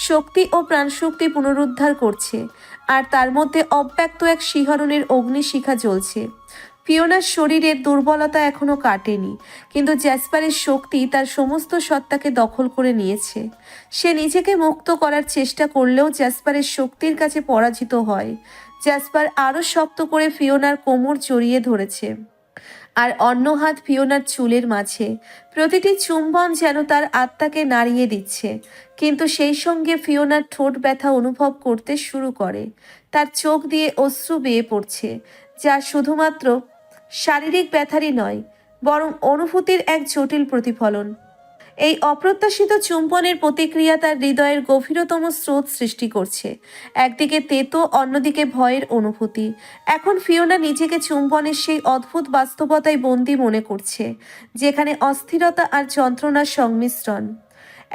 শক্তি ও প্রাণশক্তি পুনরুদ্ধার করছে, আর তার মধ্যে অব্যক্ত এক শিহরণের অগ্নিশিখা জ্বলছে। ফিওনার শরীরের দুর্বলতা এখনো কাটেনি, কিন্তু জ্যাসপারের শক্তি তার সমস্ত সত্তাকে দখল করে নিয়েছে। সে নিজেকে মুক্ত করার চেষ্টা করলেও জ্যাসপারের শক্তির কাছে পরাজিত হয়। জ্যাসপার আরও শক্ত করে ফিওনার কোমর জড়িয়ে ধরেছে, আর অন্য হাত ফিওনার চুলের মাঝে। প্রতিটি চুম্বন যেন তার আত্মাকে নাড়িয়ে দিচ্ছে, কিন্তু সেই সঙ্গে ফিওনার ঠোঁট ব্যথা অনুভব করতে শুরু করে। তার চোখ দিয়ে অশ্রু বেয়ে পড়ছে, যা শুধুমাত্র শারীরিক ব্যথারই নয়, বরং অনুভূতির এক জটিল প্রতিফলন। এই অপ্রত্যাশিত চুম্বনের প্রতিক্রিয়া তার হৃদয়ের গভীরতম স্রোত সৃষ্টি করছে। একদিকে তেতো, অন্যদিকে ভয়ের অনুভূতি। এখন ফিওনা নিজেকে চুম্বনের সেই অদ্ভুত বাস্তবতায় বন্দী মনে করছে, যেখানে অস্থিরতা আর যন্ত্রণার সংমিশ্রণ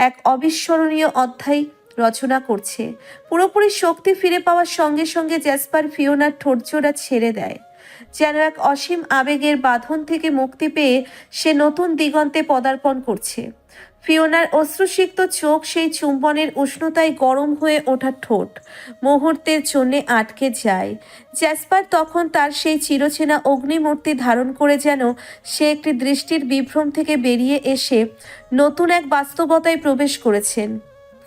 এক অবিস্মরণীয় অধ্যায় রচনা করছে। পুরোপুরি শক্তি ফিরে পাওয়ার সঙ্গে সঙ্গে জ্যাসপার ফিওনার ঠোঁটজোড়া ছেড়ে দেয়। যেন এক অসীম আবেগের বাঁধন থেকে মুক্তি পেয়ে সে নতুন দিগন্তে পদার্পণ করছে। ফিওনার অশ্রুসিক্ত চোখ সেই চুম্বনের উষ্ণতায় গরম হয়ে ওঠা ঠোঁট মুহূর্তের জন্যে আটকে যায়। জ্যাসপার তখন তার সেই চিরচেনা অগ্নিমূর্তি ধারণ করে যেন সে একটি দৃষ্টির বিভ্রম থেকে বেরিয়ে এসে নতুন এক বাস্তবতায় প্রবেশ করেছেন।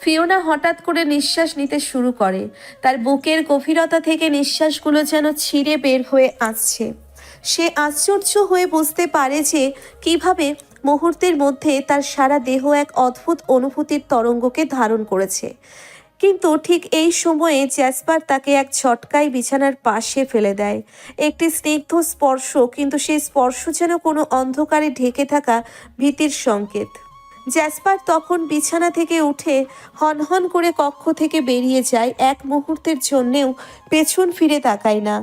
ফিওনা হঠাৎ করে নিঃশ্বাস নিতে শুরু করে। তার বুকের গভীরতা থেকে নিঃশ্বাসগুলো যেন ছিঁড়ে বের হয়ে আসছে। সে আশ্চর্য হয়ে বুঝতে পারে যে কিভাবে মুহূর্তের মধ্যে তার সারা দেহ এক অদ্ভুত অনুভূতির তরঙ্গকে ধারণ করেছে। কিন্তু ঠিক এই সময়ে জ্যাসপার তাকে এক ঝটকায় বিছানার পাশে ফেলে দেয়। একটি স্নিগ্ধ স্পর্শ, কিন্তু সেই স্পর্শ যেন কোনো অন্ধকারে ঢেকে থাকা ভীতির সংকেত। জ্যাসপার তখন বিছানা থেকে উঠে হনহন করে কক্ষ থেকে বেরিয়ে যায়। এক মুহূর্তের জন্যেও পেছন ফিরে তাকায় না।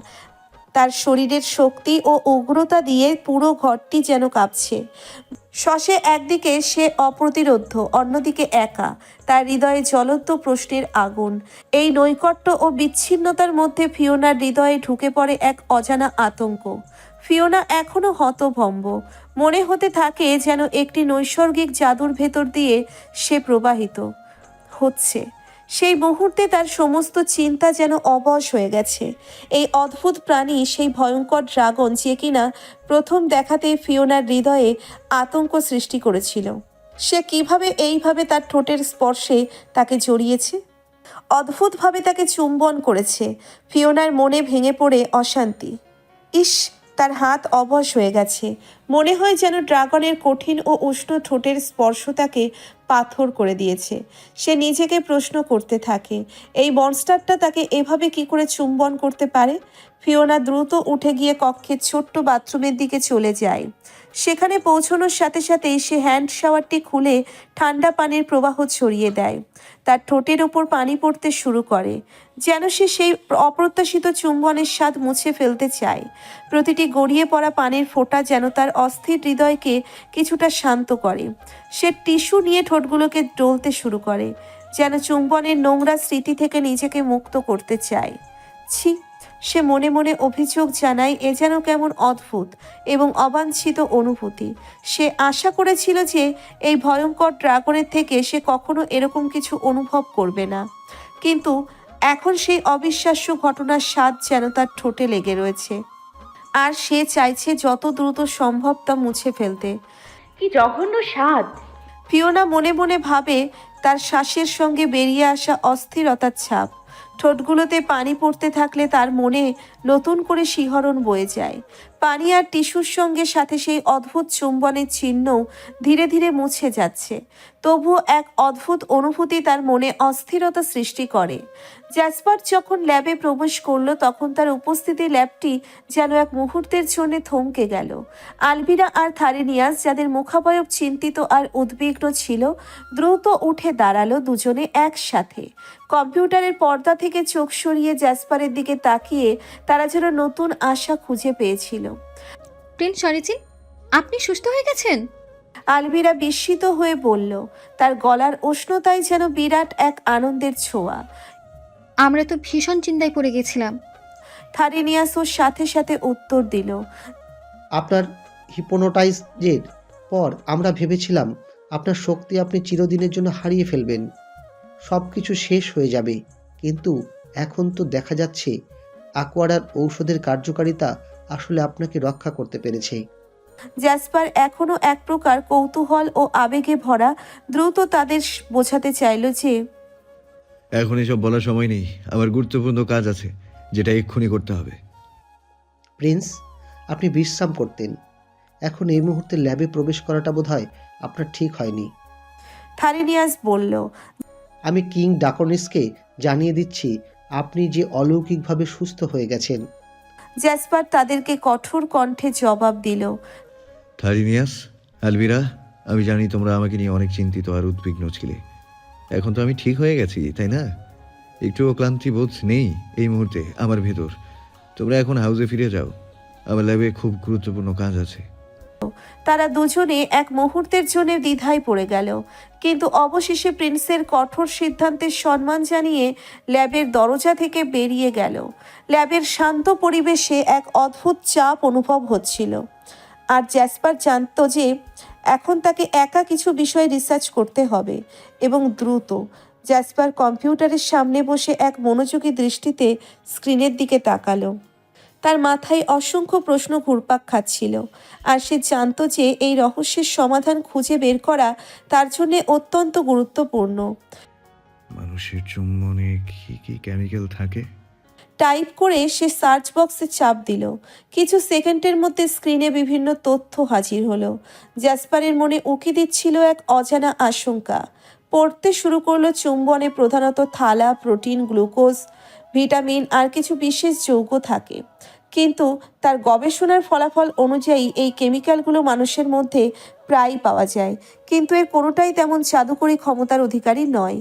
তার শরীরের শক্তি ও উগ্রতা দিয়ে পুরো ঘরটি যেন কাঁপছে। শশে একদিকে সে অপ্রতিরোধ্য, অন্যদিকে একা, তার হৃদয়ে জ্বলন্ত প্রশ্নের আগুন। এই নৈকট্য ও বিচ্ছিন্নতার মধ্যে ফিওনার হৃদয়ে ঢুকে পড়ে এক অজানা আতঙ্ক। ফিওনা এখনো হতভম্ব। মনে হতে থাকে যেন একটি নৈসর্গিক জাদুর ভেতর দিয়ে সে প্রবাহিত হচ্ছে। সেই মুহূর্তে তার সমস্ত চিন্তা যেন অবশ হয়ে গেছে। এই অদ্ভুত প্রাণী, সেই ভয়ঙ্কর ড্রাগন যে কিনা প্রথম দেখাতেই ফিওনার হৃদয়ে আতঙ্ক সৃষ্টি করেছিল, সে কিভাবে এইভাবে তার ঠোঁটের স্পর্শে তাকে জড়িয়েছে, অদ্ভুতভাবে তাকে চুম্বন করেছে। ফিওনার মনে ভেঙে পড়ে অশান্তি। ইস, তার হাত অবশ হয়ে গেছে। মনে হয় যেন ড্রাগনের কঠিন ও উষ্ণ ঠোঁটের স্পর্শ তাকে পাথর করে দিয়েছে। সে নিজেকে প্রশ্ন করতে থাকে, এই মনস্টারটা তাকে এভাবে কি করে চুম্বন করতে পারে। ফিওনা দ্রুত উঠে গিয়ে কক্ষের ছোট্ট বাথরুমের দিকে চলে যায়। সেখানে পৌঁছানোর সাথে সাথেই সে হ্যান্ড শাওয়ারটি খুলে ঠান্ডা পানির প্রবাহ ছড়িয়ে দেয়। তার ঠোঁটের ওপর পানি পড়তে শুরু করে, যেন সে সেই অপ্রত্যাশিত চুম্বনের স্বাদ মুছে ফেলতে চায়। প্রতিটি গড়িয়ে পড়া পানির ফোঁটা যেন তার অস্থির হৃদয়কে কিছুটা শান্ত করে। সে টিস্যু নিয়ে ঠোঁটগুলোকে ডলতে শুরু করে, যেন চুম্বনের নোংরা স্মৃতি থেকে নিজেকে মুক্ত করতে চায়। ছি, সে মনে মনে অভিযোগ জানায়, এ যেন কেমন অদ্ভুত এবং অবাঞ্ছিত অনুভূতি। সে আশা করেছিল যে এই ভয়ঙ্কর ড্রাগনের থেকে সে কখনো এরকম কিছু অনুভব করবে না, কিন্তু এখন সেই অবিশ্বাস্য ঘটনার স্বাদ যেন তার ঠোঁটে লেগে রয়েছে, আর সে চাইছে যত দ্রুত সম্ভব তা মুছে ফেলতে।
কি জঘন্য স্বাদ!
ফিওনা মনে মনে ভাবে, তার শ্বাসের সঙ্গে বেরিয়ে আসা অস্থিরতার ছাপ। ঠোঁটগুলোতে পানি পড়তে থাকলে তার মনে নতুন করে শিহরণ বয়ে যায়। পানি আর টিস্যুর সঙ্গে সাথে সেই অদ্ভুত চুম্বনের চিহ্নও ধীরে ধীরে মুছে যাচ্ছে। তবুও এক অদ্ভুত অনুভূতি তার মনে অস্থিরতা সৃষ্টি করে। জ্যাসপার যখন ল্যাবে প্রবেশ করলো, তখন তার উপস্থিতি ল্যাবটি যেন এক মুহূর্তের জন্য থমকে গেল। আলভিরা আর থারিনিয়াস, যাদের মুখাবয়ব চিন্তিত আর উদ্বিগ্ন ছিল, দ্রুত উঠে দাঁড়ালো দুজনে একসাথে। কম্পিউটারের পর্দা থেকে চোখ সরিয়ে জ্যাসপারের দিকে তাকিয়ে তারা যেন নতুন আশা খুঁজে পেয়েছিল।
প্রিন্স সরিচিন, আপনি সুস্থ হয়ে গেছেন?
আলভিরা বিস্মিত হয়ে বলল, তার গলার উষ্ণতায় যেন বিরাট এক আনন্দের ছোঁয়া।
আমরা তো ভীষণ চিন্তায় পড়ে গেছিলাম।
থারিনিয়াসও সাথে সাথে উত্তর দিল,
আপনার হিপনোটাইজের পর আমরা ভেবেছিলাম আপনার শক্তি আপনি চিরদিনের জন্য হারিয়ে ফেলবেন, সব কিছু শেষ হয়ে যাবে। কিন্তু এখন তো দেখা যাচ্ছে আকোয়ারার ঔষধের কার্যকারিতা আসলে আপনাকে রক্ষা করতে পেরেছে।
জ্যাসপার এখনো এক প্রকার কৌতূহল ও আবেগে ভরা। দ্রুত তাদের বোঝাতে চাইল যে
এখন এসব বলার সময় নেই, আমার গুরুত্বপূর্ণ কাজ আছে যেটা এক্ষুনি করতে হবে।
প্রিন্স, আপনি বিশ্রাম করতেন, এখন এই মুহূর্তে ল্যাবে প্রবেশ করাটা বোধহয় আপনার ঠিক হয়নি।
থারিনিয়াস বলল,
আমি কিং ডাকনিসকে জানিয়ে দিচ্ছি আপনি যে অলৌকিকভাবে সুস্থ হয়ে গেছেন।
জ্যাসপার তাদেরকে কঠোর কণ্ঠে জবাব দিল,
থারিনিয়াস, আলভিরা, আমি জানি তোমরা আমাকে নিয়ে অনেক চিন্তিত আর উদ্বিগ্ন ছিলে। এখন তো আমি ঠিক হয়ে গেছি, তাই না? একটুও ক্লান্তি বোধ নেই এই মুহূর্তে আমার ভেতর। তোমরা এখন হাউসে ফিরে যাও, আমার ল্যাবে খুব গুরুত্বপূর্ণ কাজ আছে।
তারা দুজনে এক মুহূর্তের জন্য দ্বিধায় পড়ে গেল, কিন্তু অবশেষে প্রিন্সের কঠোর সিদ্ধান্তের সম্মান জানিয়ে ল্যাবের দরজা থেকে বেরিয়ে গেল। ল্যাবের শান্ত পরিবেশে এক অদ্ভুত চাপ অনুভব হচ্ছিল, আর জ্যাসপার জানতো যে এখন তাকে একা কিছু বিষয়ে রিসার্চ করতে হবে এবং দ্রুত। জ্যাসপার কম্পিউটারের সামনে বসে এক মনোযোগী দৃষ্টিতে স্ক্রিনের দিকে তাকালো। তার মাথায় অসংখ্য প্রশ্ন ঘুরপাক খাচ্ছিল, আর সে জানতো যে এই রহস্যের সমাধান খুঁজে বের করা তার জন্য অত্যন্ত গুরুত্বপূর্ণ।
মানুষের চুম্বনে কি কি কেমিক্যাল থাকে?
টাইপ করে সে সার্চ বক্সে চাপ দিল। কিছু সেকেন্ডের মধ্যে স্ক্রিনে বিভিন্ন তথ্য হাজির হলো। জ্যাসপারের মনে উকি দিচ্ছিল এক অজানা আশঙ্কা। পড়তে শুরু করলো চুম্বনে প্রধানত থালা, প্রোটিন, গ্লুকোজ, ভিটামিন আর কিছু বিশেষ যৌগ থাকে, কিন্তু তার গবেষণার ফলাফল অনুযায়ী এই কেমিক্যালগুলো মানুষের মধ্যে প্রায়ই পাওয়া যায়, কিন্তু এর কোনোটাই তেমন জাদুকরী ক্ষমতার অধিকারী নয়।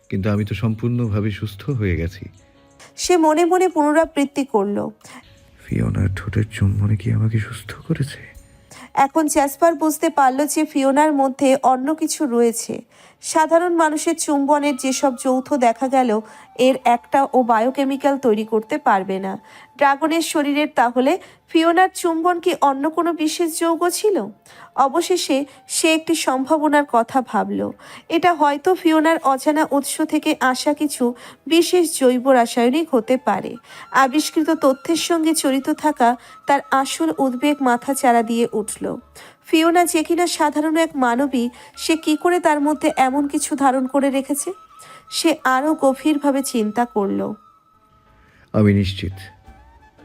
কিন্তু আমি তো সম্পূর্ণভাবে সুস্থ হয়ে গেছি।
সে মনে মনে পুনরাবৃত্তি করলো।
ফিওনার ঠোঁটের চুম্বনে কি আমাকে সুস্থ করেছে?
এখন জ্যাসপার বুঝতে পারল যে ফিওনার মধ্যে অন্য কিছু রয়েছে। সাধারণ মানুষের চুম্বনের যেসব যৌথ দেখা গেল, এর একটা ও বায়োকেমিক্যাল তৈরি করতে পারবে না ড্রাগনের শরীরের। তাহলে ফিওনার চুম্বন কি অন্য কোনো বিশেষ যৌগ ছিল? অবশেষে সে একটি সম্ভাবনার কথা ভাবল। এটা হয়তো ফিওনার অজানা উৎস থেকে আসা কিছু বিশেষ জৈব রাসায়নিক হতে পারে। আবিষ্কৃত তথ্যের সঙ্গে জড়িত থাকা তার আসল উদ্বেগ মাথা চাড়া দিয়ে উঠল। ফিওনা যে কিনা সাধারণ এক মানবী, সে কি করে তার মধ্যে এমন কিছু ধারণ করে রেখেছে? সে আরও গভীরভাবে চিন্তা করল।
আমি নিশ্চিত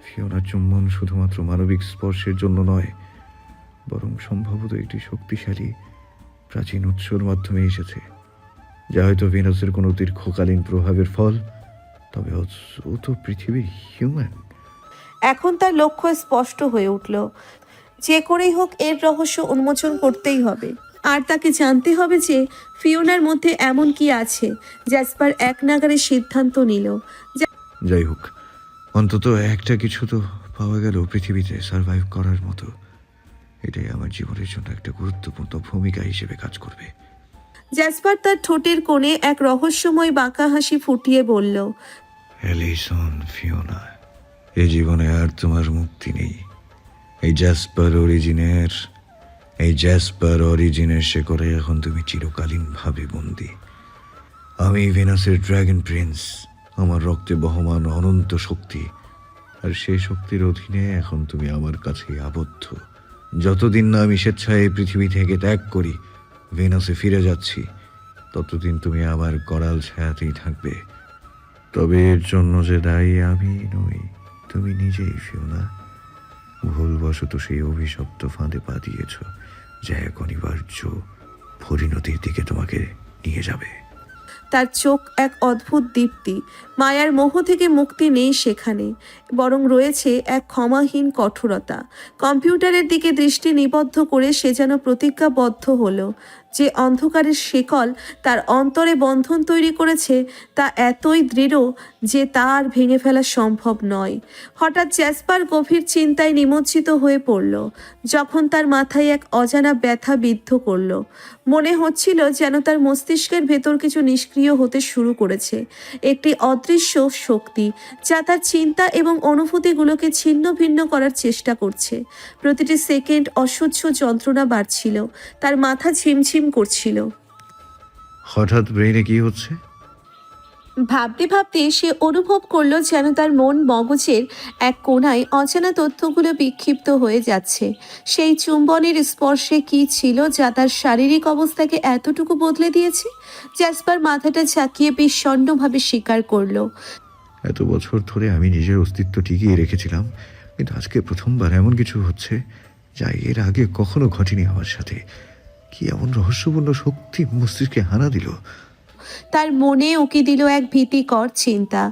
ফিওনার চুম্বন শুধুমাত্র মানবিক স্পর্শের জন্য নয়, বরং সম্ভবত একটি শক্তিশালী প্রাচীন উৎসর মাধ্যমে এসেছে, যা হয়তো ভেনাসের কোনো দীর্ঘকালীন প্রভাবের ফল। তবে ও তো পৃথিবীর হিউম্যান।
এখন তার লক্ষ্য স্পষ্ট হয়ে উঠল। যে করেই হোক এর রহস্য উন্মোচন করতেই হবে, আর তাকে জানতে হবে যে ফিওনার মধ্যে এমন কি আছে। জ্যাসপার এক নাগারে সিদ্ধান্ত নিল।
যাই হোক, অন্তত একটা কিছু তো পাওয়া গেল পৃথিবীতে সার্ভাইভ করার মতো। এটাই আমার জীবনের জন্য একটা গুরুত্বপূর্ণ ভূমিকা হিসেবে কাজ করবে।
জ্যাসপার তার ঠোঁটের কোণে এক রহস্যময় বাঁকা হাসি ফুটিয়ে বলল,
এলিসন, ফিওনা, এই জীবনে আর তোমার মুক্তি নেই। এই জ্যাসপার অরিজিনের শেকড়ে এখন তুমি চিরকালীনভাবে বন্দী। আমি ভেনাসের ড্রাগন প্রিন্স। আমার রক্তে বহমান অনন্ত শক্তি, আর সেই শক্তির অধীনে এখন তুমি আমার কাছে আবদ্ধ। যতদিন না আমি স্বেচ্ছায় এই পৃথিবী থেকে ত্যাগ করি, ভেনাসে ফিরে যাচ্ছি, ততদিন তুমি আমার করাল ছায়াতেই থাকবে। তবে এর জন্য যে দায়ী আমি নই, তুমি নিজেই, ফিওনা। ভুলবশত সেই অভিশপ্ত ফাঁদে পা দিয়েছ, যা এক অনিবার্য পরিণতির দিকে তোমাকে নিয়ে যাবে।
তার চোখ এক অদ্ভুত দীপ্তি। মায়ার মোহ থেকে মুক্তি নেই সেখানে, বরং রয়েছে এক ক্ষমাহীন কঠোরতা। কম্পিউটারের দিকে দৃষ্টি নিবদ্ধ করে সে যেন প্রতিজ্ঞাবদ্ধ হলো যে অন্ধকারের শেকল তার অন্তরে বন্ধন তৈরি করেছে তা এতই দৃঢ় যে তা আর ভেঙে ফেলা সম্ভব নয়। হঠাৎ জ্যাসপার গভীর চিন্তায় নিমজ্জিত হয়ে পড়ল, যখন তার মাথায় এক অজানা ব্যথা বিদ্ধ করল। মনে হচ্ছিল যেন তার মস্তিষ্কের ভেতর কিছু নিষ্ক্রিয় হতে শুরু করেছে, একটি অদৃশ্য শক্তি যা তার চিন্তা এবং অনুভূতিগুলোকে ছিন্ন ভিন্ন করার চেষ্টা করছে। প্রতিটি সেকেন্ড অসহ্য যন্ত্রণা বাড়ছিল, তার মাথা ঝিমঝিম করছিল।
হঠাৎ ব্রেইনে কি হচ্ছে?
ভাবতে ভাবতে সে অনুভব করলো যেন তার মন মগজের এক কোণায় অজানা তথ্যগুলো বিক্ষিপ্ত হয়ে যাচ্ছে। সেই চুম্বনের স্পর্শে কি ছিল যা তার শারীরিক অবস্থাকে এতটুকু বদলে দিয়েছে? জ্যাসপার মাথাটা ঝাঁকিয়ে বিষণ্ণভাবে স্বীকার করলো,
এত বছর ধরে আমি নিজের অস্তিত্ব টিকিয়ে রেখেছিলাম, কিন্তু আজকে প্রথমবার এমন কিছু হচ্ছে যা এর আগে কখনো ঘটেনি আমার সাথে। কি এমন রহস্যপূর্ণ শক্তি মস্তিষ্কে হানা দিল?
তার মনে উকি দিল এক ভীতিকর চিন্তা।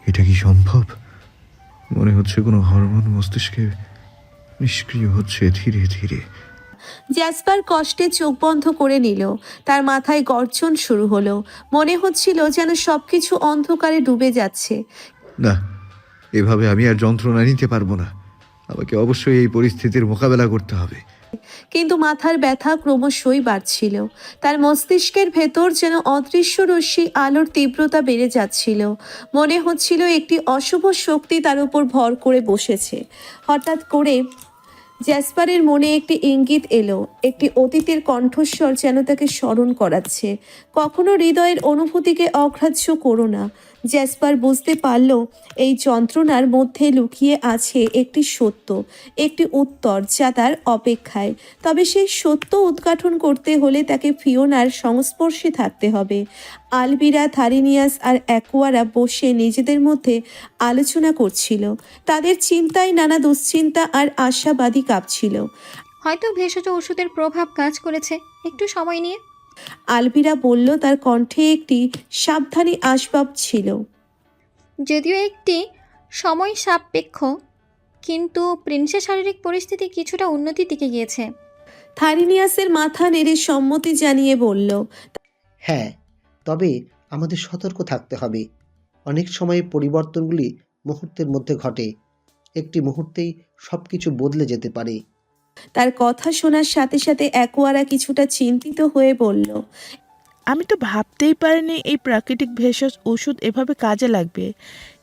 এটা কি সম্ভব? মনে হচ্ছে কোনো হরমোন মস্তিষ্কে নিষ্ক্রিয় হচ্ছে ধীরে ধীরে।
জ্যাসপার কষ্টে চোখ বন্ধ করে নিল। তার মাথায় গর্জন শুরু হলো। মনে হচ্ছিল যেন সবকিছু অন্ধকারে ডুবে যাচ্ছে।
না, এভাবে আমি আর যন্ত্রণা নিতে পারবো না। আমাকে অবশ্যই এই পরিস্থিতির মোকাবেলা করতে হবে।
কিন্তু মাথার ব্যথা ক্রমশই বাড়ছিল। তার মস্তিষ্কের ভেতর যেন অদৃশ্য রশ্মি আলোর তীব্রতা বেড়ে যাচ্ছিল। মনে হচ্ছিল একটি অশুভ শক্তি তার উপর ভর করে বসেছে। হঠাৎ করে জ্যাসপারের মনে একটি ইঙ্গিত এলো, একটি অতীতের কণ্ঠস্বর যেন তাকে স্মরণ করাচ্ছে, কখনো হৃদয়ের অনুভূতিকে অগ্রাহ্য করো না। জ্যাসপার বুঝতে পারল এই যন্ত্রণার মধ্যে লুকিয়ে আছে একটি সত্য, একটি উত্তর যা তার অপেক্ষায়। তবে সেই সত্য উদ্ঘাটন করতে হলে তাকে ফিওনার সংস্পর্শে থাকতে হবে। আলবিরা, থারিনিয়াস আর অ্যাকোয়ারা বসে নিজেদের মধ্যে আলোচনা করছিল। তাদের চিন্তায় নানা দুশ্চিন্তা আর আশাবাদী কাঁপছিল।
হয়তো ভেষজ ওষুধের প্রভাব কাজ করেছে, একটু সময় নিয়ে।
আলবিরা বলল, তার কণ্ঠে একটি সাবধানী আসবাব ছিল।
যদিও একটি সময় সাপেক্ষ, কিন্তু প্রিন্সের শারীরিক পরিস্থিতি কিছুটা উন্নতির দিকে গিয়েছে।
থারিনিয়াসের মাথা নেড়ে সম্মতি জানিয়ে বলল,
হ্যাঁ, তবে আমাদের সতর্ক থাকতে হবে। অনেক সময় পরিবর্তনগুলি মুহূর্তের মধ্যে ঘটে, একটি মুহূর্তেই সব কিছু বদলে যেতে পারে।
তার কথা শোনার সাথে সাথে অ্যাকোয়ারা কিছুটা চিন্তিত হয়ে বলল,
আমি তো ভাবতেই পারিনি এই প্রাকৃতিক ভেষজ ওষুধ এভাবে কাজে লাগবে।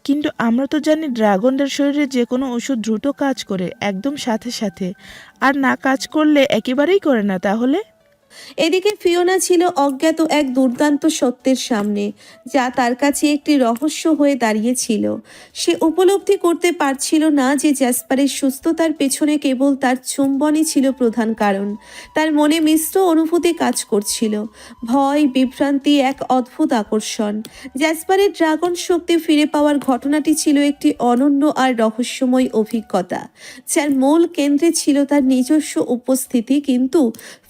কিন্তু আমরা তো জানি ড্রাগনদের শরীরে যে কোনো ওষুধ দ্রুত কাজ করে, একদম সাথে সাথে। আর না কাজ করলে একেবারেই করে না। তাহলে
এদিকে ফিওনা ছিল অজ্ঞাত এক দুর্দান্ত সত্যের সামনে, যা তার কাছে একটি রহস্য হয়ে দাঁড়িয়েছিল। সে উপলব্ধি করতে পারছিল না যে জ্যাসপারের সুস্থতার পেছনে কেবল তার চুম্বনই ছিল প্রধান কারণ। তার মনে মিশ্র অনুভূতি কাজ করছিল, ভয়, বিভ্রান্তি, এক অদ্ভুত আকর্ষণ। জ্যাসপারের ড্রাগন শক্তি ফিরে পাওয়ার ঘটনাটি ছিল একটি অনন্য আর রহস্যময় অভিজ্ঞতা, যার মূল কেন্দ্রে ছিল তার নিজস্ব উপস্থিতি। কিন্তু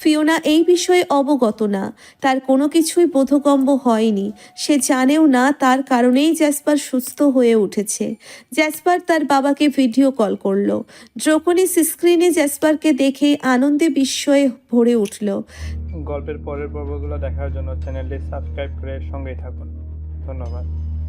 ফিওনা এই বিষয়ে অবগত না, তার কোনো কিছুই বোধগম্য হয়নি। সে জানেও না তার কারণেই জ্যাসপার সুস্থ হয়ে উঠেছে। জ্যাসপার তার বাবাকে ভিডিও কল করলো। ড্রোকনিস স্ক্রিনে জ্যাসপারকে দেখে আনন্দে বিস্ময়ে ভরে উঠল।
গল্পের পরের পর্বগুলো দেখার জন্য চ্যানেলটি সাবস্ক্রাইব করে সঙ্গেই থাকুন। ধন্যবাদ।